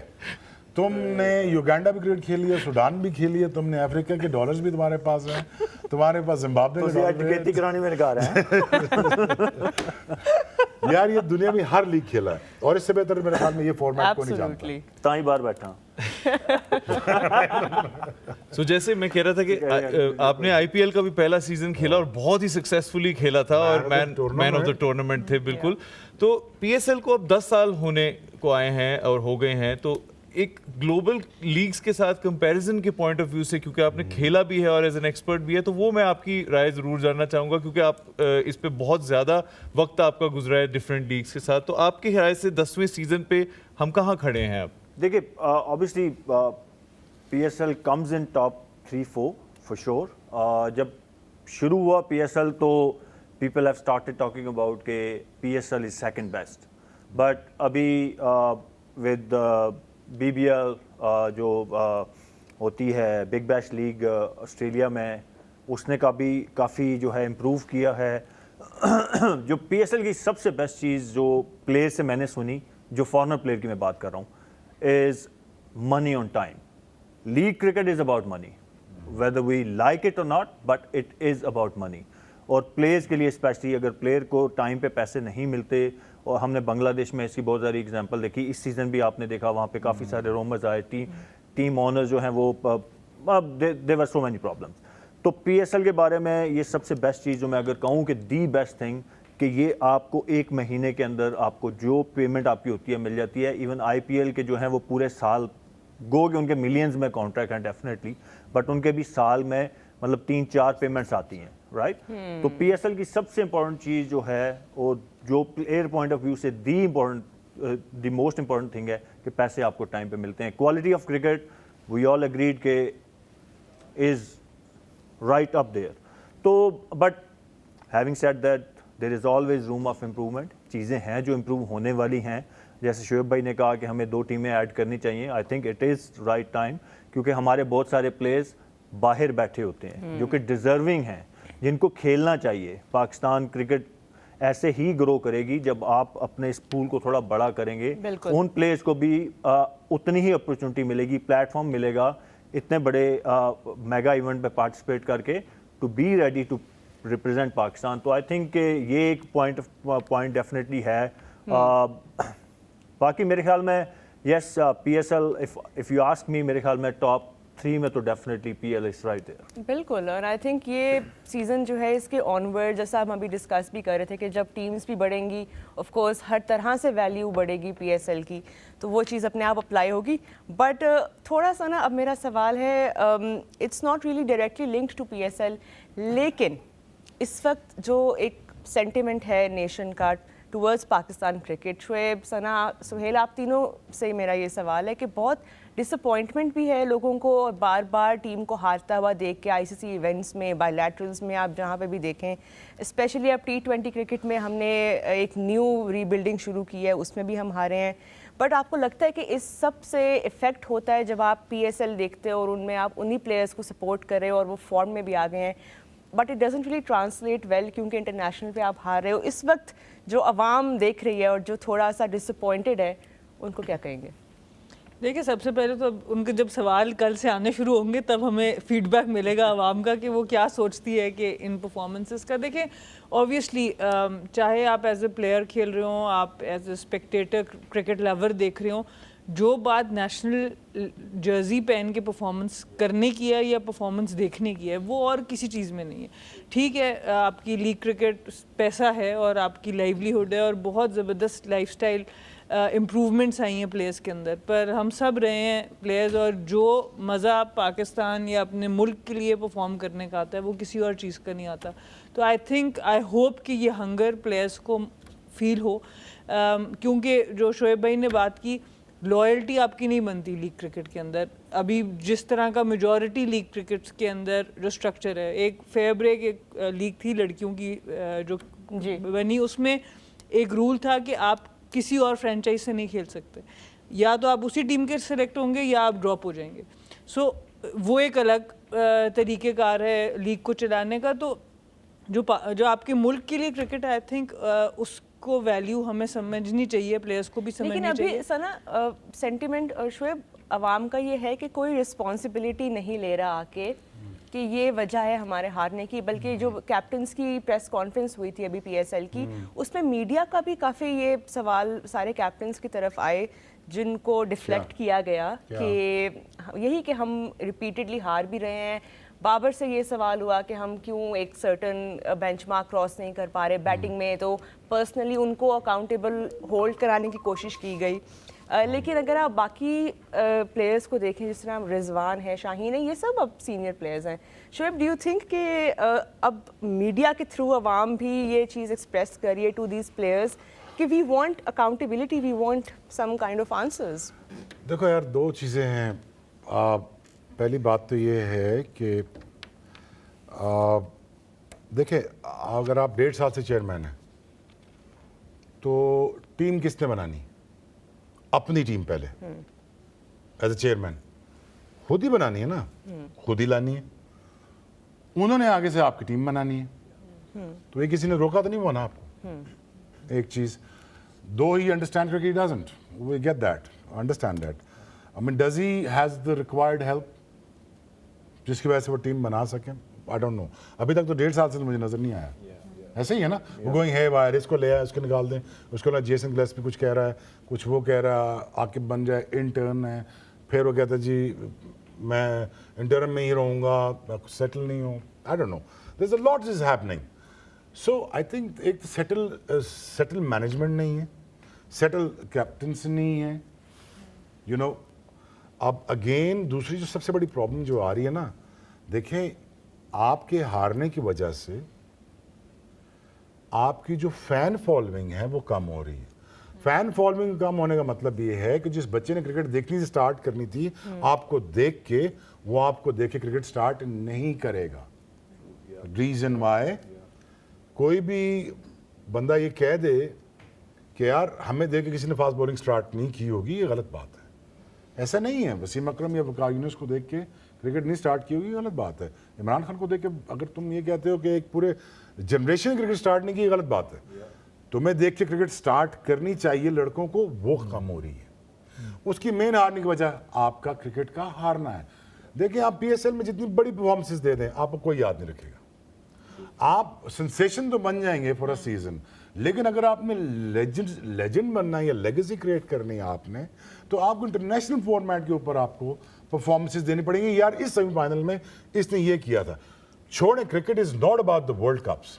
तुमने युगांडा भी क्रिकेट खेली है, सूडान भी खेली है, तुमने अफ्रीका के डॉलर्स भी तुम्हारे पास हैं, तुम्हारे पास जिम्बाब्वे के डॉलर खेती करानी मेरे घर है। यार ये दुनिया में हर लीग खेला है और इससे बेहतर मेरे ख्याल में ये फॉर्मेट को नहीं जानता। एब्सोल्युटली। ताई बार बैठा। सो जैसे मैं कह रहा था कि आपने IPL का भी पहला सीजन खेला और बहुत ही सक्सेसफुली खेला था और मैन ऑफ द टूर्नामेंट थे बिल्कुल। तो PSL को अब 10 साल होने को आए हैं और हो गए हैं, तो एक ग्लोबल लीग्स के साथ कंपैरिजन के पॉइंट ऑफ व्यू से, क्योंकि आपने खेला भी है और एज एन एक्सपर्ट भी है, तो वो मैं आपकी राय ज़रूर जानना चाहूँगा क्योंकि आप इस पे बहुत ज़्यादा वक्त आपका गुजरा है डिफरेंट लीग्स के साथ। तो आपकी राय से 10वें सीजन पे हम कहाँ खड़े हैं अब? देखिए obviously PSL comes in top 3-4 for sure. जब शुरू हुआ PSL तो people have started talking about के PSL is second best, but अभी विद BBL जो होती है बिग बैश लीग ऑस्ट्रेलिया में, उसने काफ़ी जो है इम्प्रूव किया है। जो PSL की सबसे बेस्ट चीज़ जो प्लेयर से मैंने सुनी, जो फॉरनर प्लेयर की मैं बात कर रहा हूँ, is money on time. League cricket is about money, whether we like it or not, but it is about money. और प्लेयर्स के लिए स्पेशली अगर प्लेयर को टाइम पे पैसे नहीं मिलते, और हमने बांग्लादेश में इसकी बहुत सारी एग्जांपल देखी, इस सीज़न भी आपने देखा वहाँ पे काफ़ी सारे रोमर्स आए, टीम ओनर्स जो हैं वो दे वर सो मैनी प्रॉब्लम्स। तो PSL के बारे में ये सबसे बेस्ट चीज़ जो मैं अगर कहूँ कि दी बेस्ट थिंग, कि ये आपको 1 महीने के अंदर आपको जो पेमेंट आपकी होती है मिल जाती है। इवन IPL के जो हैं वो पूरे साल गो के उनके मिलियंस में कॉन्ट्रैक्ट हैं डेफिनेटली, बट उनके भी साल में मतलब 3-4 पेमेंट्स आती हैं, राइट। तो PSL की सबसे इंपॉर्टेंट चीज़ जो है, और जो प्लेयर पॉइंट ऑफ व्यू से द मोस्ट इंपॉर्टेंट थिंग है कि पैसे आपको टाइम पे मिलते हैं। Quality of cricket we all agreed के इज़ राइट अप देयर। तो but having said that there is always room of improvement. चीज़ें हैं जो इम्प्रूव होने वाली हैं। जैसे शोएब भाई ने कहा कि हमें 2 टीमें ऐड करनी चाहिए, आई think it is right time, क्योंकि हमारे बहुत सारे प्लेयर्स बाहर बैठे होते हैं जो कि डिज़र्विंग हैं, जिनको खेलना चाहिए। पाकिस्तान क्रिकेट ऐसे ही ग्रो करेगी जब आप अपने इस पूल को थोड़ा बड़ा करेंगे, उन प्लेयर्स को भी उतनी ही अपॉर्चुनिटी मिलेगी, प्लेटफॉर्म मिलेगा इतने बड़े मेगा इवेंट में पार्टिसिपेट करके, to be ready to represent Pakistan. तो आई थिंक ये एक पॉइंट डेफिनेटली है। बाकी मेरे ख्याल में yes PSL if you ask me, मेरे ख्याल में टॉप 3 में तो definitely PSL is right there. बिल्कुल। और आई थिंक ये सीज़न जो है इसके ऑनवर्ड, जैसा हम अभी डिस्कस भी कर रहे थे कि जब टीम्स भी बढ़ेंगी, ऑफ कोर्स हर तरह से वैल्यू बढ़ेगी PSL की, तो वो चीज़ अपने आप अप्लाई होगी। बट थोड़ा सा ना अब मेरा सवाल है, it's not really directly linked to PSL, लेकिन इस वक्त जो एक सेंटिमेंट है नेशन का टुवर्ड्स पाकिस्तान क्रिकेट, शोएब, सना, सुहेल, आप तीनों से मेरा ये सवाल है कि बहुत डिसअपॉइंटमेंट भी है लोगों को बार बार टीम को हारता हुआ देख के, ICC इवेंट्स में, बायलैटरल्स में, आप जहाँ पे भी देखें, स्पेशली अब T20 क्रिकेट में हमने एक न्यू रीबिल्डिंग शुरू की है, उसमें भी हम हारे हैं। बट आपको लगता है कि इस सब से इफ़ेक्ट होता है जब आप PSL देखते हो और उनमें आप उन्हीं प्लेयर्स को सपोर्ट कर रहे हो और वो फॉर्म में भी आ गए हैं, but it doesn't really translate well क्योंकि इंटरनेशनल पे आप हार रहे हो। इस वक्त जो आवाम देख रही है और जो थोड़ा सा डिसअपॉइंटेड है, उनको क्या कहेंगे? देखिए, सबसे पहले तो अब उनके जब सवाल कल से आने शुरू होंगे तब हमें फीडबैक मिलेगा आवाम का कि वो क्या सोचती है कि इन परफॉर्मेंसेस का। देखें, ऑब्वियसली चाहे आप एज ए प्लेयर खेल रहे हो, आप as a spectator cricket lover देख रहे हो, जो बात नेशनल जर्सी पहन के परफॉर्मेंस करने की है या परफॉर्मेंस देखने की है, वो और किसी चीज़ में नहीं है। ठीक है, आपकी लीग क्रिकेट पैसा है और आपकी लाइवलीहुड है और बहुत ज़बरदस्त लाइफस्टाइल इम्प्रूवमेंट्स आई हैं प्लेयर्स के अंदर, पर हम सब रहे हैं प्लेयर्स, और जो मज़ा पाकिस्तान या अपने मुल्क के लिए परफॉर्म करने का आता है वो किसी और चीज़ का नहीं आता। तो आई होप कि ये हंगर प्लेयर्स को फील हो, क्योंकि जो शोएब भाई ने बात की, लॉयल्टी आपकी नहीं बनती लीग क्रिकेट के अंदर। अभी जिस तरह का मेजॉरिटी लीग क्रिकेट के अंदर जो स्ट्रक्चर है, एक फेयर ब्रेक एक लीग थी लड़कियों की जो बनी, उसमें एक रूल था कि आप किसी और फ्रेंचाइज से नहीं खेल सकते, या तो आप उसी टीम के सिलेक्ट होंगे या आप ड्रॉप हो जाएंगे। सो वो एक अलग तरीक़ेकार है लीग को चलाने का। तो जो आपके मुल्क के लिए क्रिकेट है, आई थिंक उसको वैल्यू हमें समझनी चाहिए, प्लेयर्स को भी समझनी चाहिए। लेकिन अभी सना सेंटिमेंट शोएब अवाम का ये है कि कोई रिस्पॉन्सिबिलिटी नहीं ले रहा आके कि ये वजह है हमारे हारने की, बल्कि जो कैप्टन्स की प्रेस कॉन्फ्रेंस हुई थी अभी PSL की, उसमें मीडिया का भी काफ़ी ये सवाल सारे कैप्टन्स की तरफ आए, जिनको डिफ्लेक्ट किया गया कि यही कि हम रिपीटेडली हार भी रहे हैं। बाबर से ये सवाल हुआ कि हम क्यों एक सर्टन बेंचमार्क क्रॉस नहीं कर पा रहे बैटिंग में, तो पर्सनली उनको अकाउंटेबल होल्ड कराने की कोशिश की गई। लेकिन अगर आप बाकी प्लेयर्स को देखें, जिस तरह रिजवान है, शाहीन है, ये सब अब सीनियर प्लेयर्स हैं। शोएब, डू यू थिंक कि अब मीडिया के थ्रू अवाम भी ये चीज़ एक्सप्रेस करिए टू दीज प्लेयर्स कि we want accountability, we want some kind of answers? देखो यार, दो चीज़ें हैं। पहली बात तो ये है कि देखिए, अगर आप 1.5 साल से चेयरमैन हैं तो टीम किसने बनानी? अपनी टीम पहले एज ए चेयरमैन खुद ही बनानी है ना, खुद ही लानी है। उन्होंने आगे से आपकी टीम बनानी है, तो ये किसी ने रोका तो नहीं हुआ ना आपको। एक चीज, do he understand cricket, doesn't, we get that, understand that. I mean, does he has the required help जिसकी वजह से वो टीम बना सके? I don't know. अभी तक तो 1.5 साल से तो मुझे नजर नहीं आया। ऐसे ही है ना, वो गोइंग है वायर, इसको ले आया, उसको निकाल दें, उसको ना जेसन गिलेस्पी कुछ कह रहा है, कुछ वो कह रहा है, आकिब बन जाए इंटर्न है, फिर वो कहता है जी मैं इंटर्न में ही रहूँगा, मैं कुछ सेटल नहीं हूँ। I don't know, there is a lot is happening. So I think एक सेटल मैनेजमेंट नहीं है, सेटल कैप्टनसी नहीं है, यू नो। अब अगेन दूसरी जो सबसे बड़ी प्रॉब्लम जो आ रही है ना, देखें, आपके हारने की वजह से आपकी जो फैन फॉलोइंग है वो कम हो रही है। फैन फॉलोइंग कम होने का मतलब ये है कि जिस बच्चे ने क्रिकेट देखनी से स्टार्ट करनी थी आपको देख के, वो आपको देख के क्रिकेट स्टार्ट नहीं करेगा। रीजन वाई, कोई भी बंदा ये कह दे कि यार हमें देख के किसी ने फास्ट बॉलिंग स्टार्ट नहीं की होगी, ये गलत बात है। ऐसा नहीं है। वसीम अकरम या वकार यूनुस को देख के क्रिकेट नहीं स्टार्ट की होगी, गलत बात है। इमरान खान को देख के अगर तुम ये कहते हो कि एक पूरे जनरेशन क्रिकेट स्टार्ट नहीं की, गलत बात है। तुम्हें देख के क्रिकेट स्टार्ट करनी चाहिए लड़कों को, वो कम हो रही है। उसकी मेन हारने की वजह आपका क्रिकेट का हारना है। देखिए, आप PSL में जितनी बड़ी परफॉर्मेंसेस दे दें, आपको कोई याद नहीं रखेगा। आप सेंसेशन तो बन जाएंगे फॉर अ सीजन, लेकिन अगर आपने लेजेंड बनना है या लेगेसी क्रिएट करनी है आपने, तो आपको इंटरनेशनल फॉर्मेट के ऊपर आपको परफॉर्मेंसेस देनी पड़ेंगी। यार, इस सेमीफाइनल में इसने ये किया था। छोड़े, cricket is not about the world cups.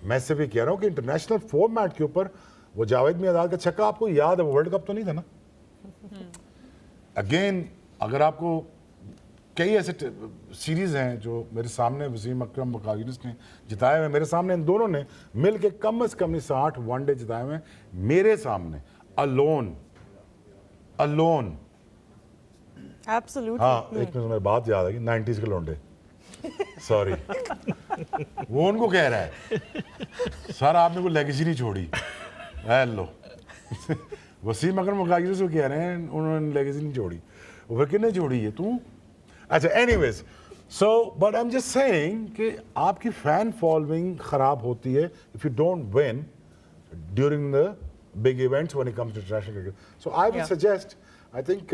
मैं सिर्फ ये कह रहा हूँ कि इंटरनेशनल फॉर्मेट के ऊपर वो जावेद मियादाद का छक्का आपको याद है, वो वर्ल्ड कप तो नहीं था ना। अगेन, अगर आपको कई ऐसे सीरीज हैं जो मेरे सामने वसीम अकरम वकार यूनुस ने जिताए हुए, मेरे सामने इन दोनों ने मिल के कम से कम 60 वनडे जिताए हुए मेरे सामने, अलोन। एब्सोल्युटली। हाँ, एक मिनट मेरी बात याद आ गई, 90s के लौंडे, सॉरी। वो उनको कह रहा है सर आपने कोई लेगेसी नहीं छोड़ी, लो। वसीम अकरम मुकागिर से कह रहे हैं उन्होंने लेगेसी नहीं छोड़ी, वो किसने छोड़ी है तू? अच्छा anyways, so but I am just saying कि आपकी फैन फॉलोइंग खराब होती है if you don't win during the big events when it comes to international cricket. So I would Yeah. Suggest, I think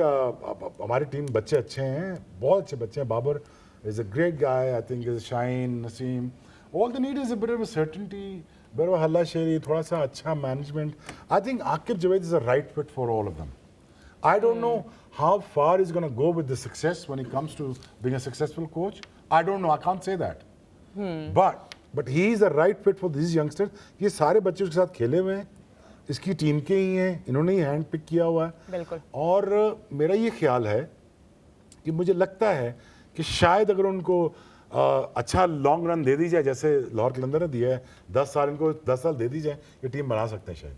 हमारी टीम बच्चे अच्छे हैं, बहुत अच्छे बच्चे हैं. Babar is a great guy, I think is Shaheen, Naseem. All the need is a bit of certainty, bit of हल्ला शेरी, थोड़ा सा अच्छा management. I think Aqib Javed is a right fit for all of them. I don't know how far he's going to go with the success when it comes to being a successful coach. I don't know. I can't say that. But he is the right fit for these youngsters. ये सारे बच्चे उसके साथ खेले हुए हैं, इसकी team के ही हैं, इन्होंने ही हैंड पिक किया हुआ है. बिल्कुल. और मेरा ये ख्याल है कि मुझे लगता है कि शायद अगर उनको अच्छा लॉन्ग रन दे दी जाए, जैसे लाहौर कलंदर ने दिया है, 10 साल इनको 10 साल दे दी जाए, ये टीम बना सकते हैं शायद.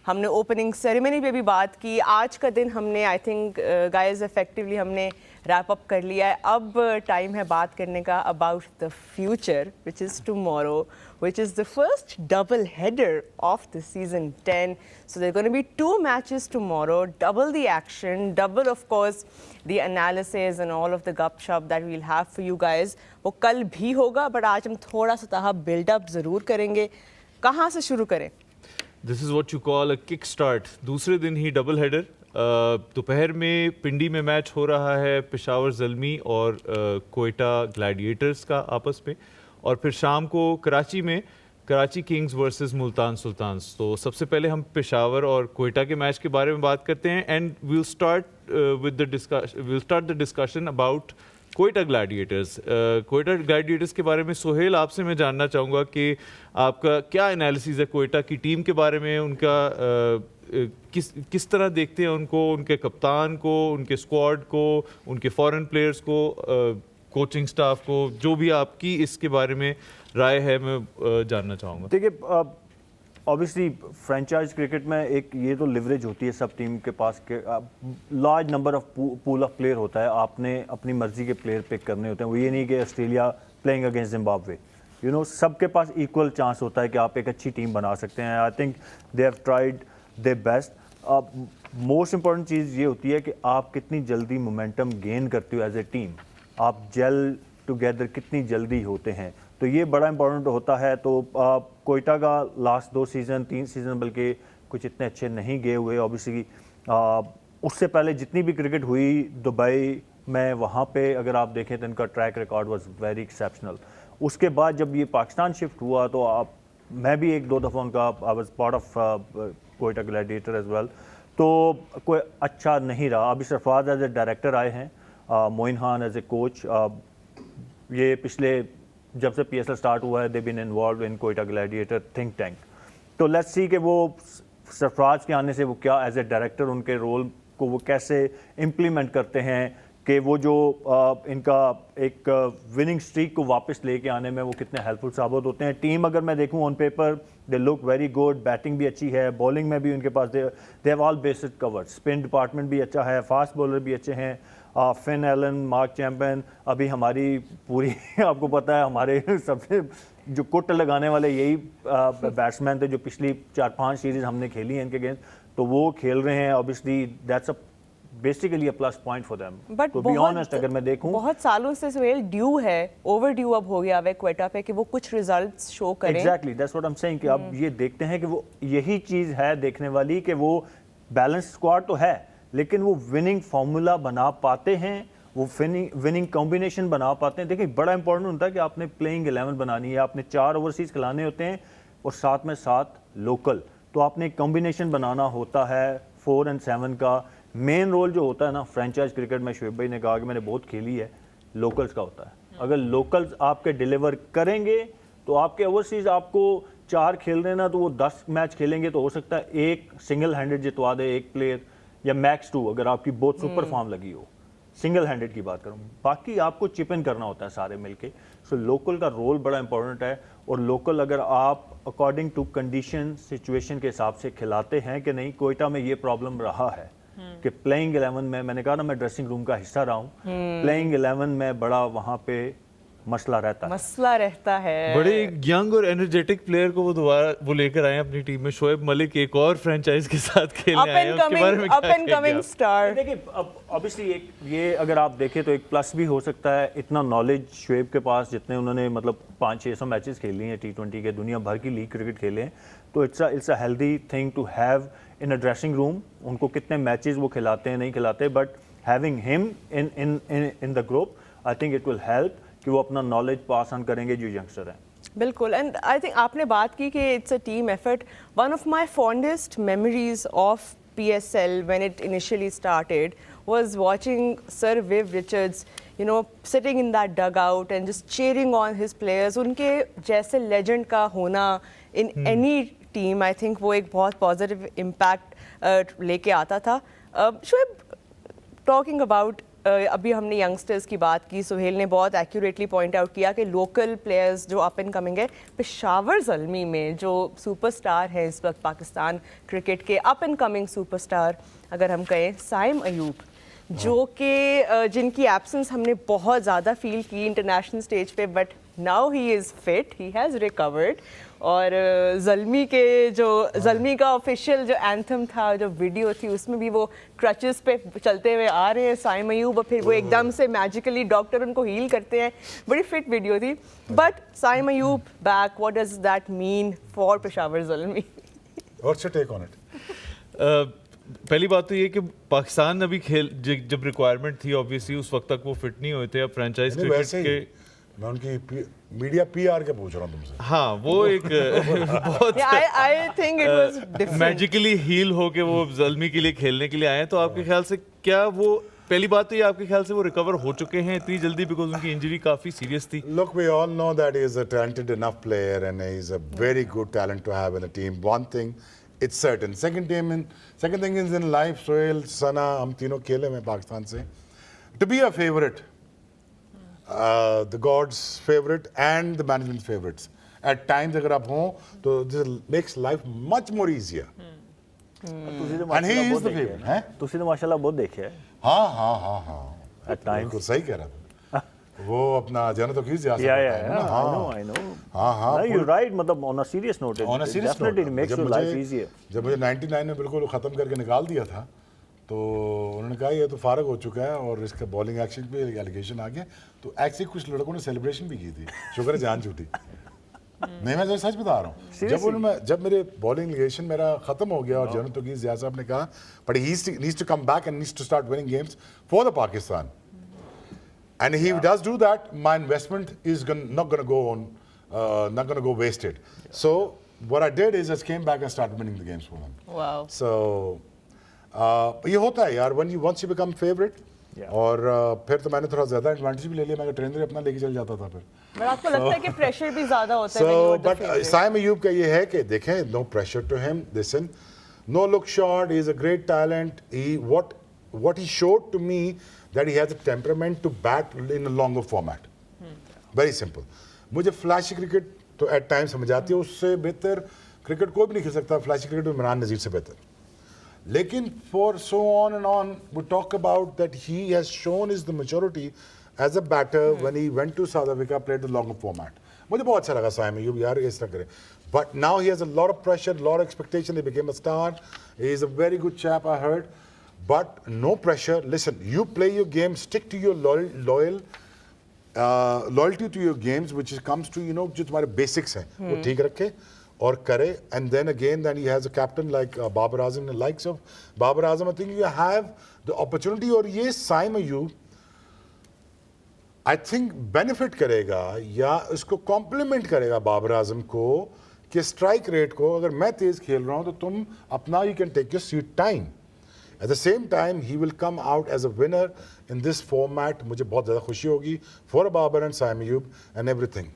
हमने ओपनिंग सेरेमनी पे भी बात की. आज का दिन हमने आई थिंक गाइस इफेक्टिवली हमने रैप अप कर लिया है. अब टाइम है बात करने का about the future which is tomorrow, which is the first double header of the season 10. So there gonna be 2 matches tomorrow, double the action, double of course the analysis and all of the gupshup that we will have for you guys. वो कल भी होगा, but आज हम थोड़ा सा buildup ज़रूर करेंगे. कहाँ से शुरू करें? This is what you call a kick start. दूसरे दिन ही डबल हेडर. दोपहर में पिंडी में मैच हो रहा है पेशावर ज़ल्मी और कोयटा ग्लैडिएटर्स का आपस में, और फिर शाम को कराची में कराची किंग्स वर्सेस मुल्तान सुल्तान्स. तो सबसे पहले हम पेशावर और कोयटा के मैच के बारे में बात करते हैं, and we'll start the discussion about Quetta Gladiators. Quetta Gladiators के बारे में सोहेल आपसे मैं जानना चाहूँगा कि आपका क्या एनालिसिस है कोयटा की टीम के बारे में, उनका किस तरह देखते हैं उनको, उनके कप्तान को, उनके स्क्वाड को, उनके फॉरेन प्लेयर्स को, कोचिंग स्टाफ को, जो भी आपकी इसके बारे में राय है मैं जानना चाहूँगा. देखिए ऑब्वियसली फ्रेंचाइज क्रिकेट में एक ये तो लिवरेज होती है सब टीम के पास के large number of pool of player होता है. आपने अपनी मर्जी के प्लेयर पिक करने होते हैं. वो ये नहीं कि Australia playing against Zimbabwe, you know, सबके पास इक्वल चांस होता है कि आप एक अच्छी टीम बना सकते हैं. I think they have tried their best. Most important चीज़ ये होती है कि आप कितनी जल्दी मोमेंटम गेन करते हो एज ए टीम, आप जेल टुगेदर कितनी जल्दी होते हैं, तो ये बड़ा इंपॉर्टेंट होता है. तो कोयटा का लास्ट 2 सीज़न 3 सीज़न बल्कि कुछ इतने अच्छे नहीं गए हुए. ऑब्वियसली उससे पहले जितनी भी क्रिकेट हुई दुबई में, वहाँ पे अगर आप देखें तो इनका track record was very exceptional. उसके बाद जब ये पाकिस्तान शिफ्ट हुआ तो मैं भी 1-2 दफ़ा उनका I was part of Quetta Gladiator as well, तो कोई अच्छा नहीं रहा. अभी सरफराज एज ए डायरेक्टर आए हैं, Moin Khan as a coach. ये पिछले जब से PSL स्टार्ट हुआ है they been involve in Quetta Gladiator think tank. तो लेट्स सी कि वो सरफराज के आने से वो क्या एज ए डायरेक्टर उनके रोल को वो कैसे इम्प्लीमेंट करते हैं, कि वो जो इनका एक विनिंग स्ट्रीक को वापस लेके आने में वो कितने हेल्पफुल साबित होते हैं. टीम अगर मैं देखूं on paper they look very good, batting भी अच्छी है, बॉलिंग में भी उनके पास they have all bases covered, spin department भी अच्छा है, फास्ट बॉलर भी अच्छे हैं. फिन एलन, मार्क चैम्पियन, अभी हमारी पूरी आपको पता है हमारे सबसे जो कुट लगाने वाले यही बैट्समैन थे जो पिछली 4-5 सीरीज हमने खेली हैं इनके अगेंस्ट, तो वो खेल रहे हैं. Obviously that's a basically a plus point for them. But to be honest अगर मैं देखूं बहुत सालों से सोहेल ड्यू है, ओवर ड्यू अब हो गया है क्वेटा पे कि वो कुछ रिजल्ट्स शो करें. Exactly that's what I am saying कि अब ये देखते हैं कि वो यही चीज़ है देखने वाली कि वो बैलेंस स्क्वाड तो है लेकिन वो विनिंग फार्मूला बना पाते हैं, वो विनिंग कॉम्बिनेशन बना पाते हैं. देखिए बड़ा इंपॉर्टेंट होता है कि आपने प्लेइंग 11 बनानी है, आपने 4 ओवरसीज खिलाने होते हैं और साथ में 7 लोकल, तो आपने एक कॉम्बिनेशन बनाना होता है 4 और 7 का. मेन रोल जो होता है ना फ्रेंचाइज क्रिकेट में, शोएब भाई ने कहा कि मैंने बहुत खेली है, लोकल्स का होता है. अगर लोकल्स आपके डिलीवर करेंगे तो आपके ओवरसीज आपको 4 खेल रहे ना तो वो 10 मैच खेलेंगे तो हो सकता है एक सिंगल हैंडेड जितवा दे एक प्लेयर, या मैक्स 2 अगर आपकी बहुत सुपर फॉर्म लगी हो, सिंगल हैंडेड की बात करूँ. बाकी आपको चिप इन करना होता है सारे मिलके. सो लोकल का रोल बड़ा इंपॉर्टेंट है. और लोकल अगर आप अकॉर्डिंग टू कंडीशन सिचुएशन के हिसाब से खिलाते हैं कि नहीं, कोयटा में ये प्रॉब्लम रहा है कि प्लेइंग 11 में, मैंने कहा ना मैं ड्रेसिंग रूम का हिस्सा रहा हूँ, प्लेइंग 11 में बड़ा वहाँ पे मसला रहता है। मसला रहता है। बड़े यंग और एनर्जेटिक प्लेयर को वो दोबारा वो लेकर आए हैं अपनी टीम में। शोएब मलिक एक और फ्रेंचाइज के साथ खेलने आए हैं, उसके बारे में अप क्या एंड कमिंग कहेंगे आप? स्टार। देखिए अब ऑब्वियसली एक ये अगर आप देखें तो एक प्लस भी हो सकता है, इतना नॉलेज शुएब के पास, जितने उन्होंने मतलब 500-600 मैचेस खेली हैं T20 के, दुनिया भर की लीग क्रिकेट खेले हैं, तो it's a healthy thing to have in a dressing room. उनको कितने मैचेस वो खिलाते हैं नहीं खिलाते, but having him in the group I think it will help कि वो अपना नॉलेज पास ऑन करेंगे जो यंगस्टर हैं। बिल्कुल, एंड आई थिंक आपने बात की कि it's a team effort. One of my fondest memories of PSL when it initially started was watching Sir Viv Richards, you know, sitting in that dugout and just cheering on his players. उनके जैसे legend का होना in any team, I think वो एक बहुत positive impact लेके आता था। शोएब, टॉकिंग अबाउट अभी हमने यंगस्टर्स की बात की, सुहेल ने बहुत एक्यूरेटली पॉइंट आउट किया कि लोकल प्लेयर्स जो अप एंड कमिंग है, पेशावर ज़ल्मी में जो सुपरस्टार है इस वक्त पाकिस्तान क्रिकेट के, अप एंड कमिंग सुपरस्टार अगर हम कहें, साइम अयूब, जो कि जिनकी एब्सेंस हमने बहुत ज़्यादा फील की इंटरनेशनल स्टेज पे, but now he is fit, he has recovered. और ज़ल्मी के जो ज़ल्मी का ऑफिशियल जो एंथम था, जो वीडियो थी, उसमें भी वो क्रचेस पे चलते हुए आ रहे हैं साइम अयूब, और फिर वो एकदम से मैजिकली डॉक्टर उनको हील करते हैं। बड़ी फिट वीडियो थी। But Saim Ayub back, what does that mean for Peshawar Zalmi? What's your take on it? पहली बात तो ये कि पाकिस्तान अभी खेल जब रिक्वायरमेंट थी ऑब्वियसली उस वक्त तक वो फिट नहीं हुए थे। अब फ्रेंचाइज नहीं, वैसे क्रिकेट ही के मैं उनकी मीडिया PR के पूछ रहा हूँ तुमसे। हाँ वो एक बहुत I think it was different. Magically heal होके वो ज़ल्मी के लिए खेलने के लिए आए हैं। तो आपके ख्याल से क्या वो, पहली बात तो ये, आपके ख्याल से वो रिकवर हो चुके हैं इतनी जल्दी, बिकॉज उनकी इंजरी काफी सीरियस थी? Look, we all know that he is a talented enough player and he is a very good talent to have in a team. One thing, it's certain. Second thing is in life, Sohail, Sana, हम तीनों खेले हैं पाकिस्तान से. To be a favorite, the God's favorite and the management's favorites. At times, अगर आप हों, तो this makes life much more easier. And he is the favorite, हैं? तुसी तो माशाल्लाह बहुत देखे है हाँ. at times. बिल्कुल सही कह रहा था. वो अपना जाना तो किस जा सकता Yeah, है ना? I know. हाँ. No, you're right. मतलब on a serious note, On a it serious definitely note, makes जब your life मुझे- easier. जब मुझे 99 में बिल्कुल ख़त्म करके निकाल दिया था, तो उन्होंने कहा ये तो फारग हो चुका है और इसका बॉलिंग एक्शन पे एलिगेशन आ गया, तो ऐसे कुछ लड़कों ने सेलिब्रेशन भी की थी, शुक्र है जान छूटी। नहीं, मैं सच बता रहा हूँ, जब मेरे बॉलिंग एलिगेशन मेरा ख़त्म हो गया और जनरल तौकीर ज़िया साहब ने कहा but he needs to come back and needs to start winning games for the Pakistan, and he does do that, my investment is not going to go wasted. So what I did is I came back and started winning the games for them. Wow. So ये होता है यार, once you become favorite. Yeah. और फिर तो मैंने थोड़ा ज़्यादा एडवांटेज भी ले लिया, मैं ट्रेनर अपना लेके चल जाता था फिर। पर आपको लगता है कि प्रेशर भी ज्यादा होता है when So, you're the but favorite? Saim Ayub का ये है कि देखें, no pressure to him. Listen, no look short. He is a great talent. What he showed to me that he has a temperament to bat in a longer format. Very simple. मुझे flashy cricket तो at time समझ आती है, उससे बेहतर cricket कोई भी नहीं खेल सकता। फ्लैशी क्रिकेट में इमरान नज़ीर से बेहतर। लेकिन for so on and on we talk about that he has shown is the maturity as a batter when he went to South Africa, played the longer format. मुझे बहुत अच्छा लगा साइम अयूब यार इस तरह करे, but now he has a lot of pressure, lot of expectation, he became a star, he is a very good chap I heard, but no pressure. Listen, you play your game, stick to your loyalty to your games which comes to जो तुम्हारे basics हैं वो ठीक रखे और करे, and then again then he has a captain like Babar Azam, the likes of Babar Azam, I think you have the opportunity. और ये Saim Ayub I think benefit करेगा या इसको कॉम्प्लीमेंट करेगा बाबर आजम को कि स्ट्राइक रेट को, अगर मैं तेज खेल रहा हूं तो तुम अपना you can take your seat time, at the same time he will come out as a winner in this format. मुझे बहुत ज़्यादा खुशी होगी for Babar and Saim Ayub and everything.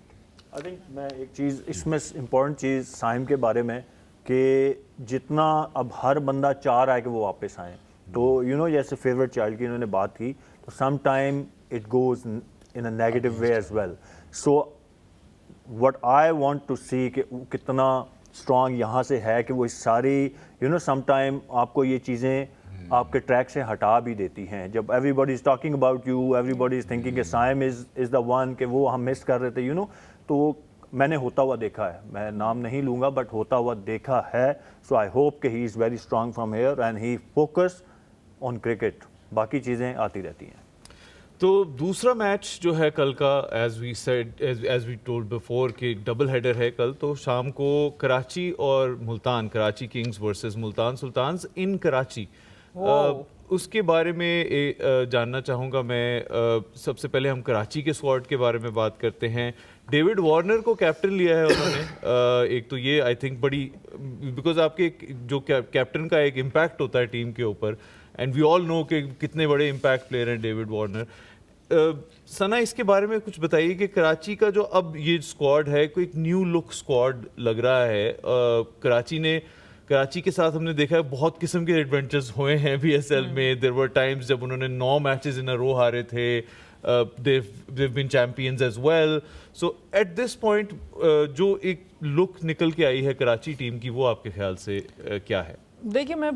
I think मैं एक चीज़ इसमें इम्पॉर्टेंट चीज़ साइम के बारे में कि जितना अब हर बंदा चाह रहा है कि वो वापस आए, तो जैसे फेवरेट चाइल्ड की इन्होंने बात की, तो some time it goes in a negative way as well. So what I want to see कि वो कितना स्ट्रांग यहाँ से है कि वो इस सारी सम टाइम आपको ये चीज़ें आपके ट्रैक से हटा भी देती हैं। जब everybody is talking about you, everybody is thinking कि साइम इज़ द वन, कि वो हम मिस कर रहे थे, यू नो, तो मैंने होता हुआ देखा है, मैं नाम नहीं लूँगा बट होता हुआ देखा है। सो आई होप कि he is very strong from here and he focus on cricket, बाकी चीज़ें आती रहती हैं। तो दूसरा मैच जो है कल का, as we said, as we told before, कि डबल हेडर है कल। तो शाम को कराची और Multan, Karachi Kings versus Multan Sultans in Karachi. उसके बारे में जानना चाहूँगा मैं। सबसे पहले हम कराची के स्क्वाड के बारे में बात करते हैं। डेविड वार्नर को कैप्टन लिया है उन्होंने। एक तो ये आई थिंक बड़ी, बिकॉज आपके जो कैप्टन का एक इम्पैक्ट होता है टीम के ऊपर, एंड वी ऑल नो कि कितने बड़े इम्पैक्ट प्लेयर हैं डेविड वार्नर। सना, इसके बारे में कुछ बताइए कि कराची का जो अब ये स्क्वाड है, कोई एक न्यू लुक स्क्वाड लग रहा है। कराची के साथ हमने देखा है बहुत किस्म के एडवेंचर्स हुए हैं बीएसएल में। देयर वर टाइम्स जब उन्होंने 9 मैचेस इन अ रो हारे थे। they've been champions as well. So at this point जो एक लुक निकल के आई है कराची टीम की, वो आपके ख्याल से क्या है? देखिए, मैं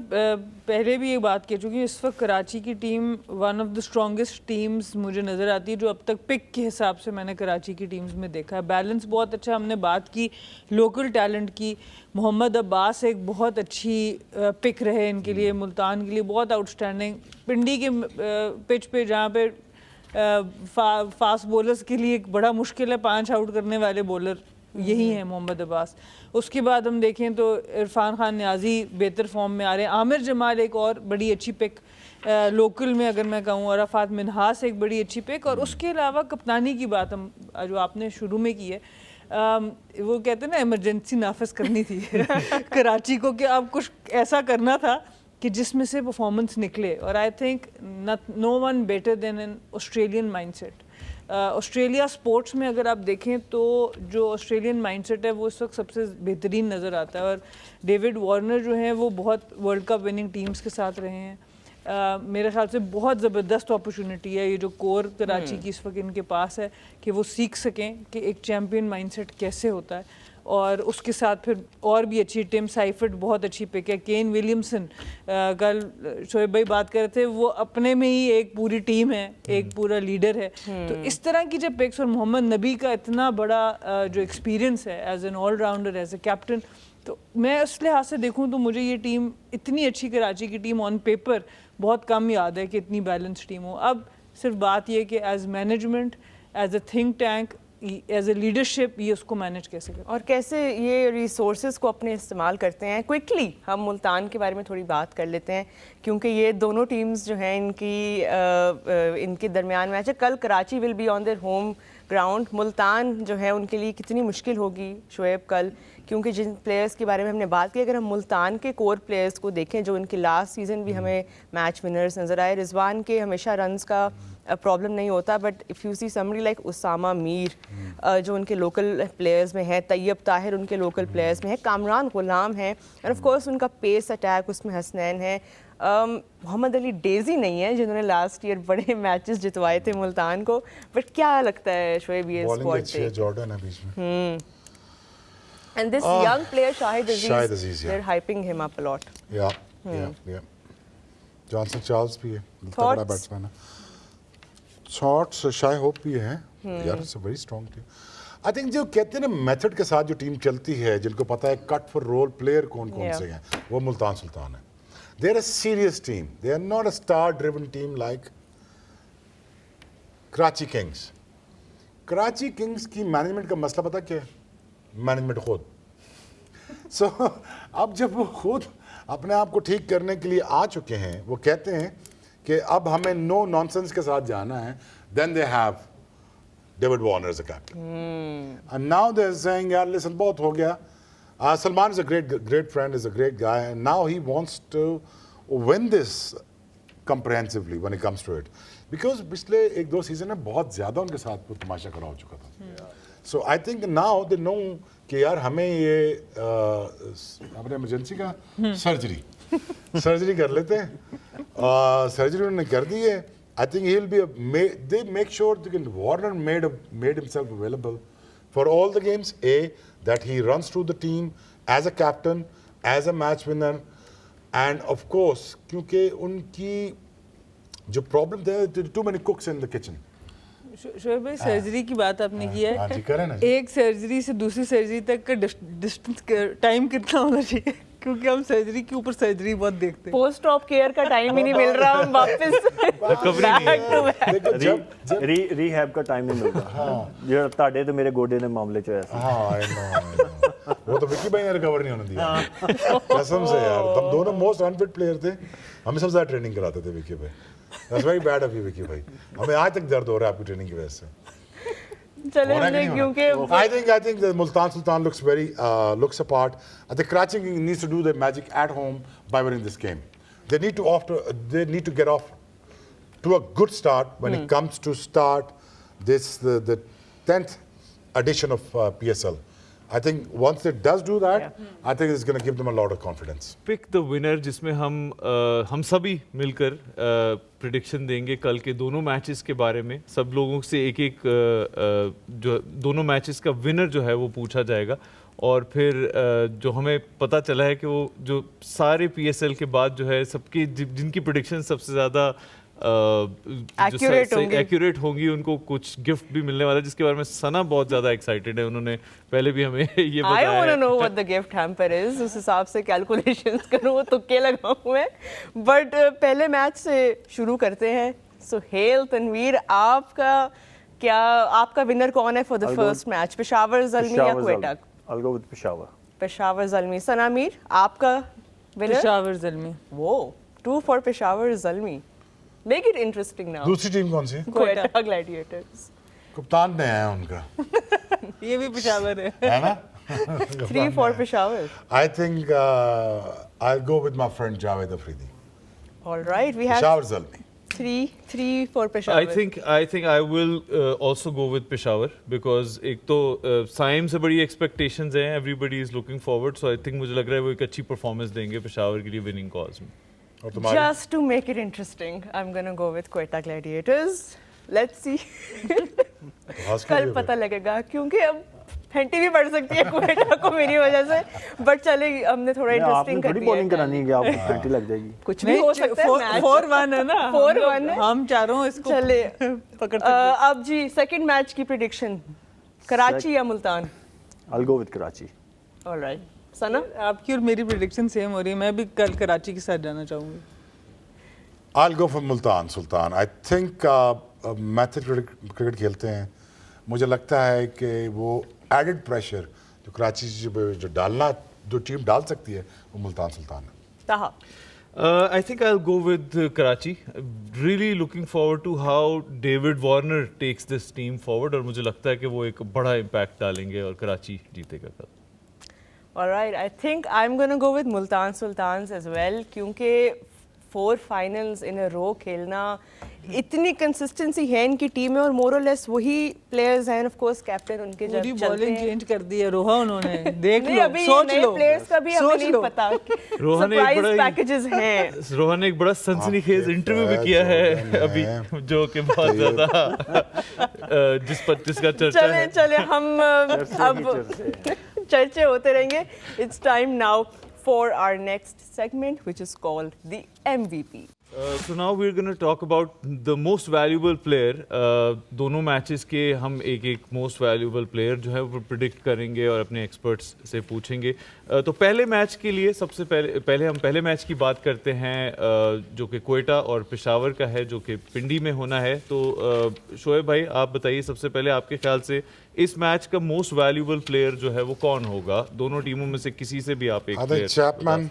पहले भी ये बात कह चुकी हूँ, इस वक्त कराची की team one of the strongest teams मुझे नज़र आती है जो अब तक पिक के हिसाब से मैंने कराची की टीम्स में देखा है। बैलेंस बहुत अच्छा, हमने बात की लोकल टैलेंट की। मोहम्मद अब्बास एक बहुत अच्छी पिक रहे इनके लिए, मुल्तान के लिए बहुत आउटस्टैंडिंग। पिंडी के पिच पे जहाँ पे फास्ट बॉलर्स के लिए एक बड़ा मुश्किल है 5 आउट करने वाले बॉलर, यही है मोहम्मद अब्बास। उसके बाद हम देखें तो इरफान खान न्याजी बेहतर फॉर्म में आ रहे हैं। आमिर जमाल एक और बड़ी अच्छी पिक लोकल में अगर मैं कहूँ, और अराफात मिनहास एक बड़ी अच्छी पिक। और उसके अलावा कप्तानी की बात हम जो आपने शुरू में की है, वो कहते हैं ना इमरजेंसी नाफिज करनी थी कराची को, कि अब कुछ ऐसा करना था कि जिसमें से परफॉर्मेंस निकले। और I think no one better than an Australian mindset. Australia sports में अगर आप देखें तो जो ऑस्ट्रेलियन माइंडसेट है वो इस वक्त सबसे बेहतरीन नज़र आता है। और डेविड वार्नर जो हैं वो बहुत वर्ल्ड कप विनिंग टीम्स के साथ रहे हैं। मेरे ख्याल से बहुत ज़बरदस्त अपॉर्चुनिटी है ये जो कोर कराची की इस वक्त इनके पास है, कि वो सीख सकें कि एक चैम्पियन माइंडसेट कैसे होता है। और उसके साथ फिर और भी अच्छी टिम साइफर्ट बहुत अच्छी पिक है। केन विलियमसन, कल शोएब भाई बात कर रहे थे, वो अपने में ही एक पूरी टीम है, एक पूरा लीडर है। तो इस तरह की जब पिक्स, और मोहम्मद नबी का इतना बड़ा जो एक्सपीरियंस है as an allrounder, as a captain, तो मैं उस लिहाज से देखूँ तो मुझे ये टीम इतनी अच्छी, कराची की टीम ऑन पेपर बहुत कम याद है कि इतनी बैलेंस टीम हो। अब सिर्फ बात यह कि as management, as a think tank, as a leadership, ये उसको मैनेज कैसे करें और कैसे ये रिसोर्सेज को अपने इस्तेमाल करते हैं। क्विकली हम मुल्तान के बारे में थोड़ी बात कर लेते हैं, क्योंकि ये दोनों टीम्स जो हैं इनके दरमियान मैच है। कल Karachi will be on their home ground. Multan जो है उनके लिए कितनी मुश्किल होगी शोएब कल, क्योंकि जिन प्लेयर्स के बारे में हमने बात की, अगर हम मुल्तान के कोर प्लेयर्स को देखें जो इनके लास्ट सीज़न भी हमें मैच विनर्स नज़र आए, रिजवान के हमेशा रन्स का प्रॉब्लम नहीं होता, but if you see somebody like Usama Mir जो उनके लोकल प्लेयर्स में है, तैयब ताहिर उनके लोकल प्लेयर्स में है, कामरान गुलाम है, और ऑफ कोर्स उनका पेस अटैक उसमें हसनैन है। मोहम्मद अली डेजी नहीं है जिन्होंने लास्ट ईयर बड़े मैचेस जितवाए थे मुल्तान को, बट क्या लगता है शोएब ये स्क्वाड से? जॉर्डन है बीच में। And this young player Shahid Aziz, Aziz, yeah. they're hyping him up a lot. Yeah. Johnson Charles भी है, तगड़ा बैट्समैन है। शॉट्स शाय होप भी है यार, it's a very strong team. I think जो कहते हैं ना मेथड के साथ जो टीम चलती है, जिनको पता है कट फॉर रोल प्लेयर कौन कौन से हैं, वो मुल्तान सुल्तान है। They are a serious team, they are not a star driven team like Karachi Kings. Karachi Kings की मैनेजमेंट का मसला पता क्या है? मैनेजमेंट खुद। सो अब जब वो खुद अपने आप को ठीक करने के लिए आ चुके हैं, वो कहते हैं कि अब हमें नो नॉनसेंस के साथ जाना है, then they have David Warner as a captain. And now they are saying यार लिसन, बहुत हो गया। Salman is a great friend, is a great guy, and now he wants to win this comprehensively when it comes to it, because पिछले 1-2 season में बहुत ज़्यादा उनके साथ वो तमाशा करा हो चुका था। So I think now they know कि यार हमें ये अपने इमरजेंसी का सर्जरी कर लेते हैं। सर्जरी उन्होंने कर दी है। I think he will be they make sure that Warner made himself available for all the games. That he runs through the team as a captain, as a match winner, and of course क्योंकि उनकी जो problem थे, too many cooks in the kitchen. Shoaib भाई surgery की बात आपने की हाँ जी, है, करें ना जी। एक सर्जरी से दूसरी सर्जरी तक का डिस्टेंस टाइम कितना होना चाहिए? क्योंकि हम सर्जरी के ऊपर सर्जरी बहुत देखते हैं। पोस्ट ऑप केयर का टाइम ही नहीं मिल रहा, हम वापस Recovery नहीं है। back to back। देखो जब ਰੀਹੈਬ का टाइम नहीं मिलता ਜਿਹੜਾ ਤੁਹਾਡੇ ਤੇ ਮੇਰੇ ਗੋਡੇ ਦੇ ਮਾਮਲੇ ਚ ਹੋਇਆ ਸੀ। हाँ I know। वो तो विक्की भाई ने रिकवर नहीं होने दिया कसम से यार। हम दोनों मोस्ट अनफिट प्लेयर थे, हमें सबसे ज्यादा ट्रेनिंग कराते थे विक्की भाई। That's very bad of you Vicky भाई, हमें आज तक दर्द हो रहा है आपकी ट्रेनिंग की वजह से। चले होना हमने कि नहीं क्योंकि होना? I think the Multan Sultan looks very looks apart. The Karachi needs to do their magic at home by winning this game. They need to get off to a good start when it comes to start this the 10th edition of PSL. I think once it does do that, I think it's going to give them a lot of confidence. Pick the winner, जिसमें हम सभी मिलकर prediction देंगे कल के दोनों matches के बारे में। सब लोगों से एक एक जो दोनों मैचेस का विनर जो है वो पूछा जाएगा, और फिर जो हमें पता चला है कि वो जो सारे PSL के बाद जो है सबकी जिनकी प्रिडिक्शन सबसे ज़्यादा एक्यूरेट होंगी उनको कुछ गिफ्ट भी मिलने वाला है, जिसके बारे में सना बहुत ज़्यादा एक्साइटेड है। उन्होंने पहले भी हमें ये I बताया want to है। know what the gift hamper is, उस हिसाब से कैलकुलेशंस करूँ, वो तुक्के लगाऊँ मैं। बट पहले मैच से शुरू करते हैं। सुहेल, तनवीर, आपका विनर कौन है for the first match? Peshawar Zalmi या Quetta? I'll go with Peshawar. Peshawar Zalmi. Sanamir, आपका विनर? पेशावर ज़ल्मी। वो 2 for Peshawar Zalmi. Make it interesting now. दूसरी टीम कौन सी? क्वेटा ग्लैडिएटर्स। कप्तान ने है उनका, ये भी पेशावर है। है ना? 3 for Peshawar. I think I'll go with my friend Javed Afridi. All right, we have Peshawar Zalmi. 3 for Peshawar. I think I will also go with Peshawar because एक तो साइम से बड़ी expectations हैं, everybody is looking forward, so I think मुझे लग रहा है वो एक अच्छी performance देंगे पेशावर के लिए winning cause में। और तुम्हारी? Just to make it interesting, I'm gonna go with Quetta Gladiators. Let's see. हंस क्यों कल रहे हो? पता लगेगा, क्योंकि अब फेंटी भी पड़ सकती है क्वेटा को मेरी वजह से। बट चले, हमने थोड़ा आपने इंटरेस्टिंग कर थोड़ी दिया बॉलिंग करानी है कि आप घंटी लग जाएगी। कुछ भी हो सकता है। मैच 4-1 है ना, 4-1 है। हम चारों इसको चले पकड़ अब जी सेकंड मैच की प्रेडिक्शन, कराची या Multan? I'll go with Karachi. Alright, Sana? आपकी और मेरी प्रेडिक्शन सेम हो रही है। मैं भी कल कराची के साथ जाना चाहूंगी। I'll go for Multan Sultan. I think method cricket खेलते हैं, मुझे लगता है कि वो एडेड प्रेशर जो कराची जो डालना जो टीम डाल सकती है वो मुल्तान सुल्तान है। ताहा? I think I'll go with Karachi. Really looking forward to how David Warner takes this team forward, और मुझे लगता है कि वो एक बड़ा इम्पैक्ट डालेंगे और कराची जीतेगा कल। Alright, I think I'm gonna go with Multan Sultans as well, क्योंकि 4 फाइनल्स इन अ रो खेलना, इतनी कंसिस्टेंसी है इनकी टीम में, और मोर और लेस वही प्लेयर्स हैं। ऑफ कोर्स कैप्टन उनके जब पूरी चलते बॉलिंग हैं। चेंज कर दी है रोहा उन्होंने। देख नहीं, लो, अभी सोच नए लो, प्लेयर्स का भी हमें सोच नहीं लो। पता। रोहन एक सरप्राइज बड़ा ही- पैकेजेस हैं। रोहन ने एक बड़ा सनसनीखेज आपके इंटरव्यू भी फैन किया है जोड़न अभी, हैं। जो कि बहुत ज्यादा जिसका चर्चा चले है। चले हम अब चर्चे होते रहेंगे। It's time now for our next segment which is called the MVP। So now we're going to talk about the most valuable player. दोनों मैचेस के हम एक एक मोस्ट वैल्यूबल प्लेयर जो है वो प्रिडिक्ट करेंगे और अपने एक्सपर्ट्स से पूछेंगे। तो पहले मैच के लिए सबसे पहले हम पहले मैच की बात करते हैं, जो कि क्वेटा और पेशावर का है, जो कि पिंडी में होना है। तो शोएब भाई, आप बताइए सबसे पहले, आपके ख्याल से इस मैच का मोस्ट वैल्यूबल प्लेयर जो है वो कौन होगा? दोनों टीमों में से किसी से भी आप एक प्लेयर चैपमैन,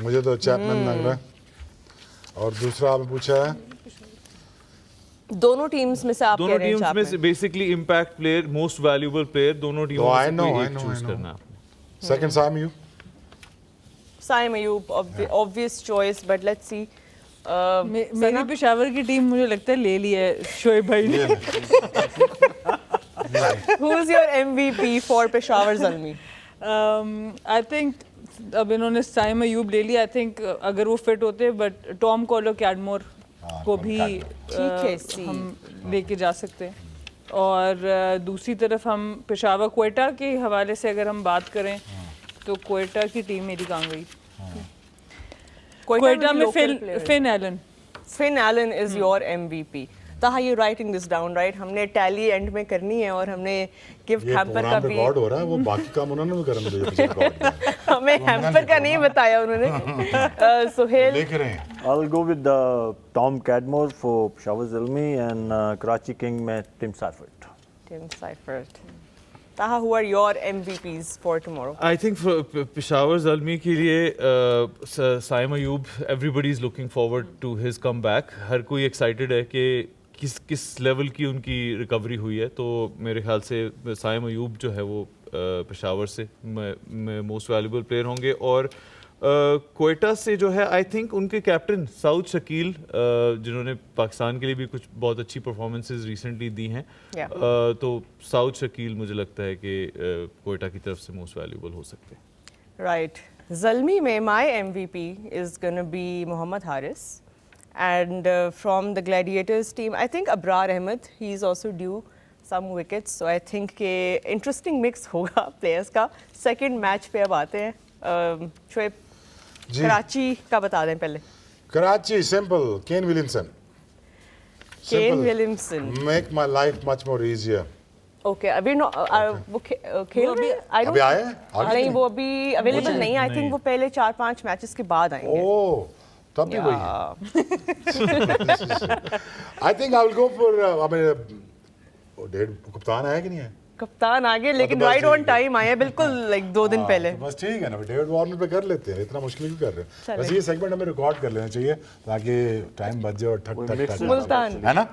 मुझे तो चैपमैन लग रहा है। और दूसरा आपने पूछा है दोनों टीम्स में से आप कह दोनों रहे हैं टीम्स में से basically impact player, most valuable player, दोनों टीमों I में से know, कोई I एक know, चूज I know. करना है आपने। Second Saim you Saim Ayub, obvious choice, but let's see. मेरी पेशावर की टीम मुझे लगता है ले ली है शोएब भाई ने। Who is your MVP for Peshawar Zalmi? I think अब इन्होंने साइम अयूब ले लिया। आई थिंक अगर वो फिट होते, बट टॉम कॉलो कैडमोर को भी ठीक है, सी। हम लेके जा सकते हैं। और दूसरी तरफ हम पेशावर क्वेटा के हवाले से अगर हम बात करें तो क्वेटा की टीम मेरी कहाँ गई? क्वेटा में local players. Finn Allen Finn Allen is your MVP. Taha, you writing this down, right? हमने टैली एंड में करनी है और हमने गिफ्ट ये हैम्पर का प्रोग्राम भी रिकॉर्ड हो रहा है, वो बाकी काम उन्होंने भी करना चाहिए पीछे रिकॉर्ड में। हमें हैम्पर का नहीं बताया उन्होंने। सुहेल, देख रहे हैं। I'll go with Tom Cadmore for Peshawar Zalmi and Karachi King में Tim Seifert. Tim Seifert. Taha, who are your MVPs for tomorrow? I think Peshawar Zalmi के लिए Saim Ayub everybody is looking forward to his comeback. हर कोई excited है कि किस level की उनकी रिकवरी हुई है, तो मेरे ख्याल से साइम अयूब जो है वो पेशावर से मोस्ट वैल्यूबल प्लेयर होंगे। और कोयटा से जो है आई थिंक उनके कैप्टन साउद शकील जिन्होंने पाकिस्तान के लिए भी कुछ बहुत अच्छी परफॉर्मेंसेज रिसेंटली दी हैं, Yeah. तो साउद शकील मुझे लगता है कि कोयटा की तरफ से मोस्ट वैल्यूबल हो सकते हैं। Right. Zalmi mein, my MVP is going to be Mohammad Haris. And from the Gladiators team, I think Abrar Ahmed, he's also due some wickets. So I think के interesting mix होगा players का. Second match पे अब आते हैं. शोएब, जी। कराची का बता दें पहले. Karachi simple, Kane Williamson. Kane Williamson. Make my life much more easier. Okay, अभी वो खेल रहे हैं? I don't- अभी आए हैं? आगे नहीं, नहीं? वो अभी अवेलेबल नहीं है. I think वो पहले 4-5 मैचेस के बाद आएंगे. ओह, तब भी वही है। I think I will go for कप्तान आया कि नहीं है? कप्तान आगे, लेकिन बस राइट ऑन ठीक है। टाइम आए, बिल्कुल लाइक 2 दिन हाँ, पहले. तो बस ठीक है ना, डेविड वार्नर पे कर लेते हैं, इतना मुश्किल क्यों कर रहे हैं? चलें। बस ये सेगमेंट हमें रिकॉर्ड कर लेना चाहिए ताकि टाइम बच जाए और ठक ठक ठक मुल्तान। है ना?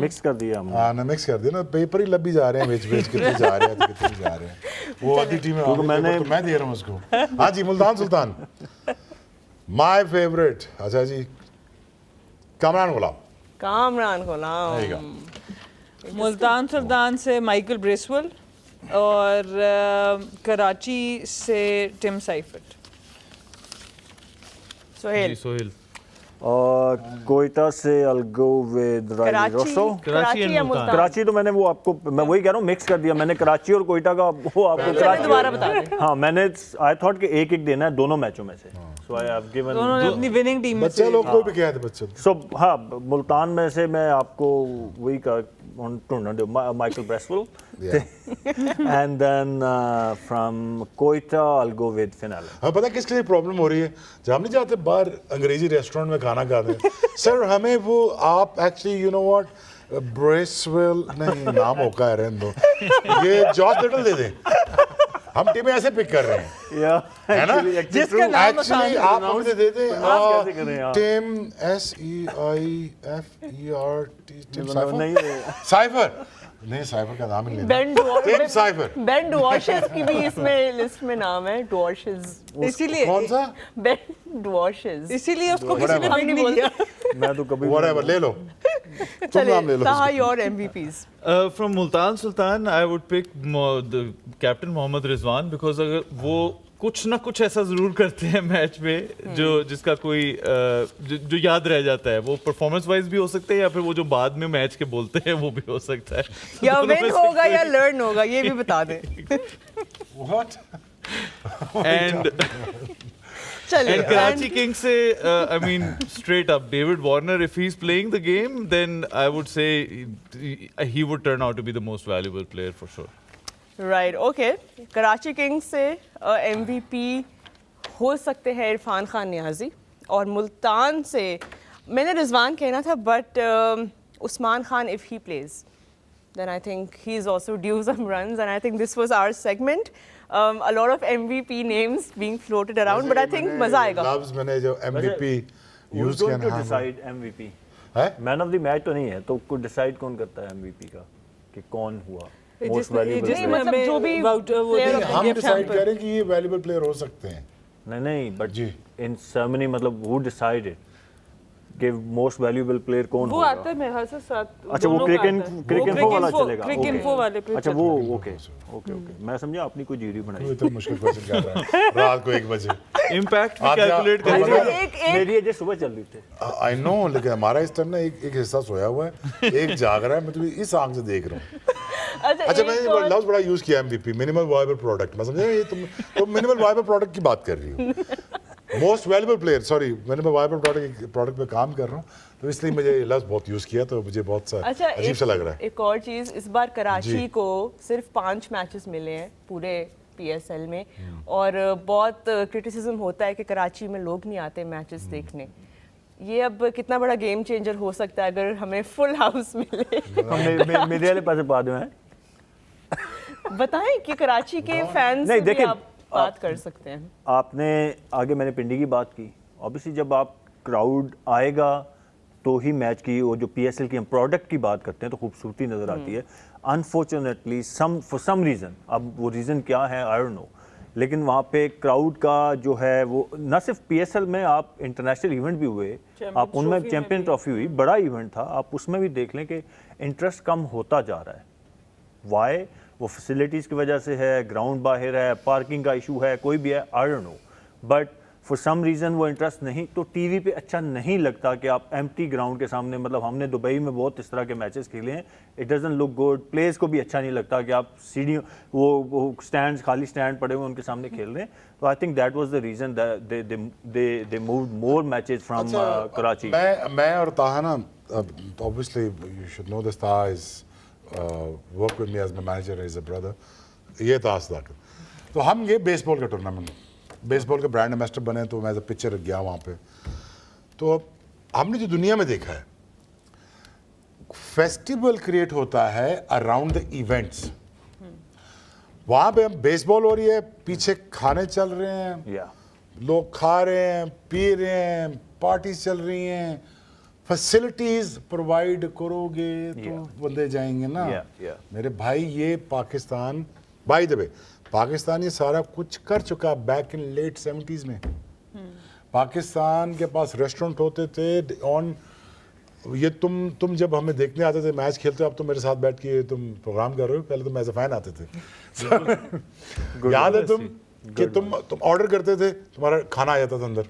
मिक्स कर दिया हमने। हाँ ना, मिक्स कर दिया ना, पेपर ही लबी जा रहे हैं, बेच कितने जा रहे हैं, कितने जा रहे हैं। वो आधी टीम में क्योंकि तो मैं दे रहा हूँ उसको। हाँ जी, मुल्तान सुल्तान माय फेवरेट। अच्छा जी, कामरान गुलाम। कामरान गुलाम. There you go. Multan Sultan से माइकल ब्रेसवेल और कराची से टिम साइफर्ट। सोहेल. जी सोहेल। और कोयटा से I'll go with Riley Karachi Rosso. Karachi and या मुल्तान. मुल्तान. कराची तो मैंने वो आपको, मैं वही कह रहा हूँ, मिक्स कर दिया मैंने कराची और कोयटा का, वो आपको चलिए कराची दोबारा बता दें. हाँ, मैंने आई थॉट कि एक एक देना है दोनों मैचों में से, सो आई हैव गिवन। दोनों ने अपनी विनिंग टीम में बच्चे से लोग कोई भी कह दे बच्चे। सो हाँ, मुल्तान में से मैं आपको वही का ढूंढना दो, Michael Bracewell, and then from Quetta I'll go with Finn Allen. हमें पता है किसके लिए प्रॉब्लम हो रही है? जब हम नहीं जाते बाहर अंग्रेजी रेस्टोरेंट में खाना खाते हैं, सर हमें वो आप actually you know what Bracewell नहीं, नाम होगा है, रहने दो, ये जॉर्ज लिटल दे दें। हम टीमें ऐसे पिक कर रहे हैं, Yeah, है ना? जिसका नाम एक्चुअली आप मुझे दे दें कैसे करें यार? टिम SEIFERT टिम नहीं, साइफर नहीं, साइफर का नाम ही नहीं बेन टिम साइफर। बेन डुआशेस की भी इसमें लिस्ट में नाम है. डुआशेस. इसीलिए कौन सा? बेन डुआशेस. इसीलिए उसको किसी ने हम पिक नहीं नहीं बोलते. किया। मैं तो कभी व्हाटएवर, ले लो तुम, चलिए, नाम ले लो ताहा उसका। Your MVPs. From Multan Sultan, I would pick the captain Mohammad Rizwan because अगर वो कुछ ना कुछ ऐसा जरूर करते हैं मैच में जो जिसका कोई जो याद रह जाता है, वो परफॉर्मेंस वाइज भी हो सकते हैं या फिर वो जो बाद में मैच के बोलते हैं वो भी हो सकता है। या दोनों में विन से होगा या कोई- लर्न होगा, ये भी बता दें. What? And चलिए. And Karachi Kings say, I mean, straight up, David Warner, if he's playing the game, then I would say he would turn out to be the most valuable player for sure. Right, okay. Karachi Kings से MVP हो सकते हैं इरफान खान नियाजी, और मुल्तान से मैंने रिजवान कहना था, but Usman Khan if he plays then I think he's also due some runs, and I think this was our segment. A lot of MVP names being floated around, but I think मजा आएगा. लफ्ज मैंने जो MVP Who's यूज किया going to ना, decide MVP? है man of the match तो नहीं है, तो कोई डिसाइड कौन करता है MVP का कि कौन हुआ मोस्ट जिसमें वैल्यूबल? नहीं, जिसमें मतलब जो भी हमें voucher वो player देंगे, of हम gift डिसाइड hamper। करें कि ये वैल्यूएबल प्लेयर हो सकते हैं। नहीं, बट जी। इन सेरेमनी मतलब हु डिसाइडेड कि मोस्ट वैल्यूबल प्लेयर कौन वो होगा? आता है मेरे से साथ। अच्छा, वो दोनों क्रिक का इन आता है। क्रिक वो इन्फो वाला Cricinfo- चलेगा? Cricinfo वाले पे अच्छा, चलता वो है। ओके ओके ओके, मैं समझा आपने कोई जीरी तू बनाई। इतना मुश्किल क्वेश्चन कर रहा है रात को 1 बजे। Impact भी आधा- calculate आधा- करेंगे। आधा- एक मेरी ये सुबह चल रही थी। आई नो, लेकिन हमारा इस टाइम ना एक हिस्सा सोया हुआ है, एक जाग रहा है, मैं तुम्हें इस आंख से देख रहा हूँ। अच्छा, मैंने एक और- लफ्ज बड़ा यूज किया MVP, मिनिमल वायबल प्रोडक्ट। मैं समझा ये तुम मिनिमल वायबल प्रोडक्ट की बात कर रही हो। मोस्ट वैल्यूबल प्लेयर, सॉरी मैंने मैं वाइबल प्रोडक्ट पे काम कर रहा हूँ तो इसलिए मुझे ये लफ्ज़ बहुत यूज़ किया तो मुझे बहुत सा अच्छा, अजीब सा लग रहा है। एक और चीज़, इस बार कराची जी। को सिर्फ 5 मैचेस मिले हैं पूरे PSL में और बहुत क्रिटिसिज्म होता है कि कराची में लोग नहीं आते मैचेस देखने। ये अब कितना बड़ा गेम चेंजर हो सकता है अगर हमें फुल हाउस मिले। मेरे वाले पास पा दो हैं। बताएं कि कराची के फैंस नहीं, से भी देखिए, आप बात कर सकते हैं। आपने आगे मैंने पिंडी की बात की, ऑब्वियसली जब आप क्राउड आएगा तो ही मैच की और जो PSL की हम प्रोडक्ट की बात करते हैं तो खूबसूरती नज़र आती है। अनफॉर्चुनेटली फॉर सम रीज़न, अब वो रीज़न क्या है आई डोंट नो, लेकिन वहाँ पे क्राउड का जो है वो न सिर्फ PSL में, आप इंटरनेशनल इवेंट भी हुए, आप उनमें चैंपियन ट्रॉफी हुई, बड़ा इवेंट था, आप उसमें भी देख लें कि इंटरेस्ट कम होता जा रहा है। वाई? वो फैसिलिटीज़ की वजह से है, ग्राउंड बाहर है, पार्किंग का इशू है, कोई भी है, I don't know, but for some reason वो इंटरेस्ट नहीं, तो टीवी पे अच्छा नहीं लगता कि आप एम्प्टी ग्राउंड के सामने, मतलब हमने दुबई में बहुत इस तरह के मैचेस खेले हैं, it doesn't look good, players को भी अच्छा नहीं लगता कि आप सीढ़ियों वो स्टैंड, खाली स्टैंड पड़े हुए उनके सामने खेल रहे हैं। तो I think that was the reason they moved more matches from Karachi. मैं और ताहा ना, obviously you should know this, Taha is work with me as my manager, is a brother, ये ताहा सदाकत। तो हम ये बेसबॉल का टूर्नामेंट, बेसबॉल के ब्रांड एम्बेसडर बने तो मैं एज अ पिक्चर गया वहाँ पे। तो हमने जो दुनिया में देखा है, फेस्टिवल क्रिएट होता है अराउंड द इवेंट्स। वहाँ पे बेसबॉल हो रही है, पीछे खाने चल रहे हैं, लोग खा रहे हैं, पी रहे हैं, पार्टीज चल रही हैं, फैसिलिटीज प्रोवाइड करोगे तो बंदे जाएंगे ना। मेरे भाई ये Pakistan, by the way Pakistan ये सारा कुछ कर चुका बैक इन लेट 70s में। पाकिस्तान के पास रेस्टोरेंट होते थे ऑन, ये तुम जब हमें देखने आते थे मैच खेलते हो, अब तो मेरे साथ बैठ के तुम प्रोग्राम कर रहे हो, पहले तो मैं एज अ फैन आते थे। याद है तुम ऑर्डर करते थे, तुम्हारा खाना आ जाता था अंदर,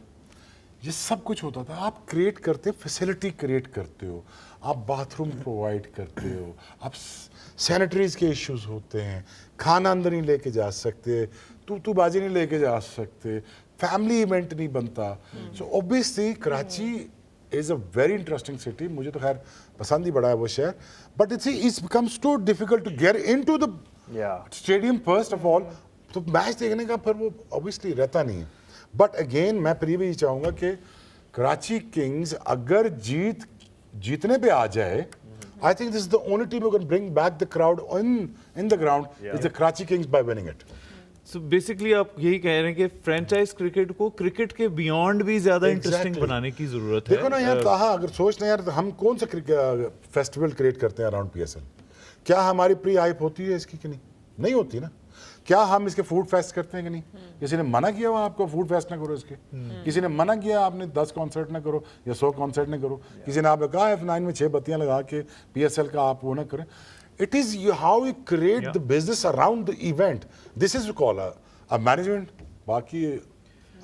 ये सब कुछ होता था। आप क्रिएट करते, फैसिलिटी क्रिएट करते हो, आप बाथरूम प्रोवाइड करते हो, आप सैनिटरीज के इश्यूज होते हैं, खाना अंदर नहीं लेके जा सकते, तू बाजी नहीं लेके जा सकते, फैमिली इवेंट नहीं बनता। So obviously Karachi is a very interesting city, मुझे तो खैर पसंद ही बड़ा है वो शहर, but it's becomes too difficult to get into the stadium first of all. तो मैच देखने का फिर वो ऑब्वियसली रहता नहीं है। बट अगेन मैं फिर ये भी चाहूँगा कि कराची किंग्स अगर जीतने पे आ जाए, I think this is the only team who can bring back the crowd in the ground is the Karachi Kings by winning it. So basically आप यही कह रहे हैं कि फ्रेंचाइज क्रिकेट को क्रिकेट के बियॉन्ड भी ज्यादा इंटरेस्टिंग बनाने की जरूरत है। देखो ना यार ताहा, अगर सोचना यार हम कौन सा फेस्टिवल क्रिएट करते हैं अराउंड PSL, क्या हमारी प्री हाइप होती है इसकी कि नहीं होती ना? क्या हम इसके फूड फेस्ट करते हैं कि नहीं? किसी ने मना किया हुआ आपको फूड फेस्ट ना करो इसके? किसी ने मना किया आपने 10 कॉन्सर्ट ना करो या 100 कॉन्सर्ट ना करो? किसी ने आपको कहा F9 में 6 बत्तियां लगा के PSL का आप वो ना करें? It is how you create the business around the event, this is call a management. बाकी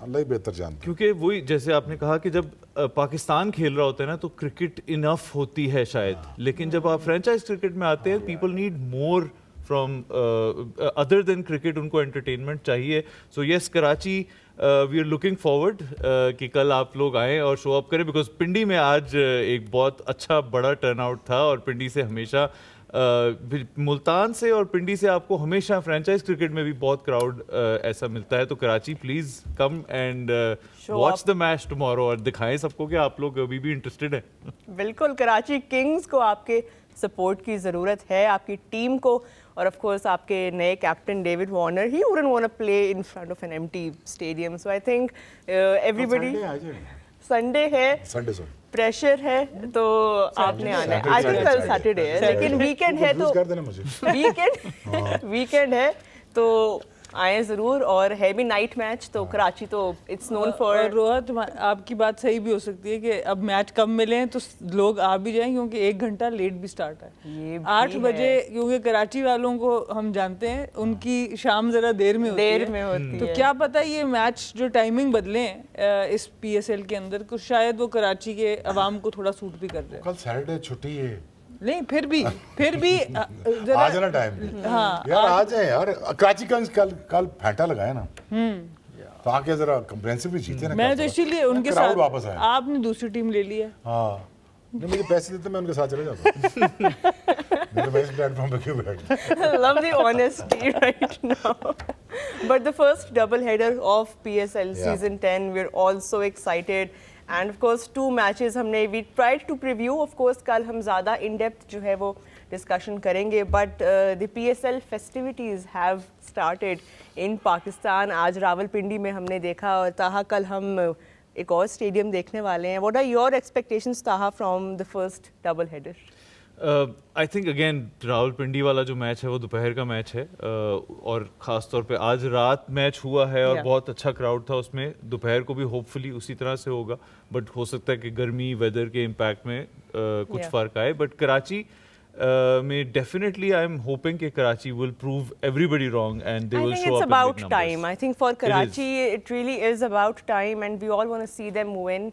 अल्लाह ही बेहतर जानता है। क्योंकि वही जैसे आपने कहा कि जब पाकिस्तान खेल रहा होता है ना तो क्रिकेट इनफ होती है शायद, लेकिन जब आप फ्रेंचाइज क्रिकेट में आते हैं people need more from other than cricket, उनको एंटरटेनमेंट चाहिए। So yes Karachi we are looking forward कि कल आप लोग आएँ और शो अप करें, बिकॉज पिंडी में आज एक बहुत अच्छा बड़ा टर्नआउट था और पिंडी से हमेशा मुल्तान से और पिंडी से आपको हमेशा फ्रेंचाइज क्रिकेट में भी बहुत क्राउड ऐसा मिलता है। तो Karachi please come and watch the match tomorrow और दिखाएं सबको कि आप लोग अभी भी इंटरेस्टेड हैं। बिल्कुल, कराची किंग्स को आपके सपोर्ट की ज़रूरत है, आपकी टीम को, और ऑफ कोर्स आपके नए captain David Warner, he wouldn't want to play in front of an empty stadium. So I think everybody, Sunday है, प्रेशर है तो आपने आना है। आई थिंक कल सैटरडे है, लेकिन वीकेंड है तो कर देना मुझे। वीकेंड है तो आए ज़रूर, और है भी नाइट मैच, तो कराची तो इट्स नोन फॉर। रोहत, आपकी बात सही भी हो सकती है कि अब मैच कम मिले हैं तो लोग आ भी जाएं, क्योंकि 1 घंटा लेट भी स्टार्ट है 8 बजे, क्योंकि कराची वालों को हम जानते हैं उनकी शाम जरा देर में होती है। तो क्या पता ये मैच जो टाइमिंग बदले इस PSL के अंदर, कुछ शायद वो कराची के अवाम को थोड़ा सूट भी कर रहे हैं। कल सैटरडे छुट्टी है, नहीं फिर भी आ जाना टाइम। हाँ यार आ जाए यार। कराची किंग्स कल फैंटा लगाया ना, तो आके जरा कंप्रेहेंसिवली जीते ना। मैं तो इसीलिए उनके क्राउड साथ, वापस आए। आपने दूसरी टीम ले ली है। हाँ नहीं, मुझे पैसे देते मैं उनके साथ चले जाता। मैं इस प्लेटफॉर्म पे क्यों बैठ? Lovely honesty right now. But the first double header of PSL Yeah. season 10, we're all so excited. And of course, 2 matches हमने we tried to preview. Of course, कल हम ज़्यादा in depth जो है वो discussion करेंगे. But the PSL festivities have started in Pakistan. आज रावलपिंडी में हमने देखा और ताहा कल हम एक और स्टेडियम देखने वाले हैं. What are your expectations, Taha, from the first double header? I think again Rawalpindi वाला जो मैच है वो दोपहर का मैच है और ख़ास तौर पे आज रात मैच हुआ है और Yeah. बहुत अच्छा क्राउड था उसमें. दोपहर को भी होपफुली उसी तरह से होगा, बट हो सकता है कि गर्मी वेदर के इम्पैक्ट में कुछ Yeah. फ़र्क आए. बट कराची में डेफिनेटली आई एम होपिंग कि Karachi will prove everybody wrong and they I will think show it's up about in time. I think for is. Karachi, it really is about time, and we all want to see them win.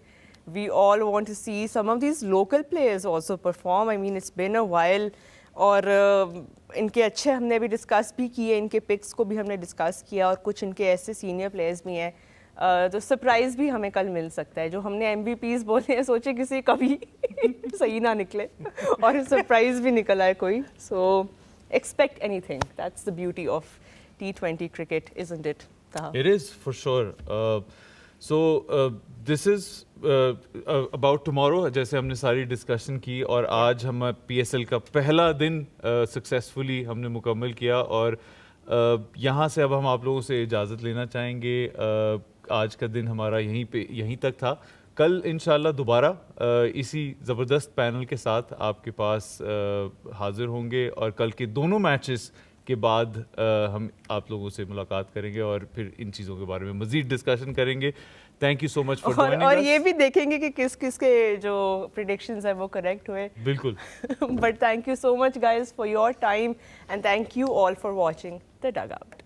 We all want to see some of these local players also perform. I mean, it's been a while. और इनके अच्छे हमने भी discuss भी किए, इनके pics को भी हमने डिस्कस किया और कुछ इनके ऐसे सीनियर प्लेयर्स भी हैं तो सरप्राइज भी हमें कल मिल सकता है. जो हमने MVPs बोले हैं, सोचे किसी कभी सही ना निकले और सरप्राइज भी निकला है कोई. सो expect anything. That's the beauty of T20 cricket, isn't it, Taha? It is for sure. This is about tomorrow. जैसे हमने सारी डिस्कशन की और आज हम PSL का पहला दिन सक्सेसफुली हमने मुकम्मल किया और यहाँ से अब हम आप लोगों से इजाज़त लेना चाहेंगे. आज का दिन हमारा यहीं तक था. कल इंशाल्लाह दोबारा इसी ज़बरदस्त पैनल के साथ आपके पास हाजिर होंगे और कल के दोनों मैचेस के बाद हम आप लोगों से मुलाकात करेंगे और फिर इन चीज़ों के बारे में मज़ीद डिस्कशन करेंगे. Thank you so much for joining और अस. ये भी देखेंगे कि किस किस के जो प्रिडिक्शंस है वो करेक्ट हुए. बिल्कुल. But thank you so much guys for your time and thank you all for watching The Dugout.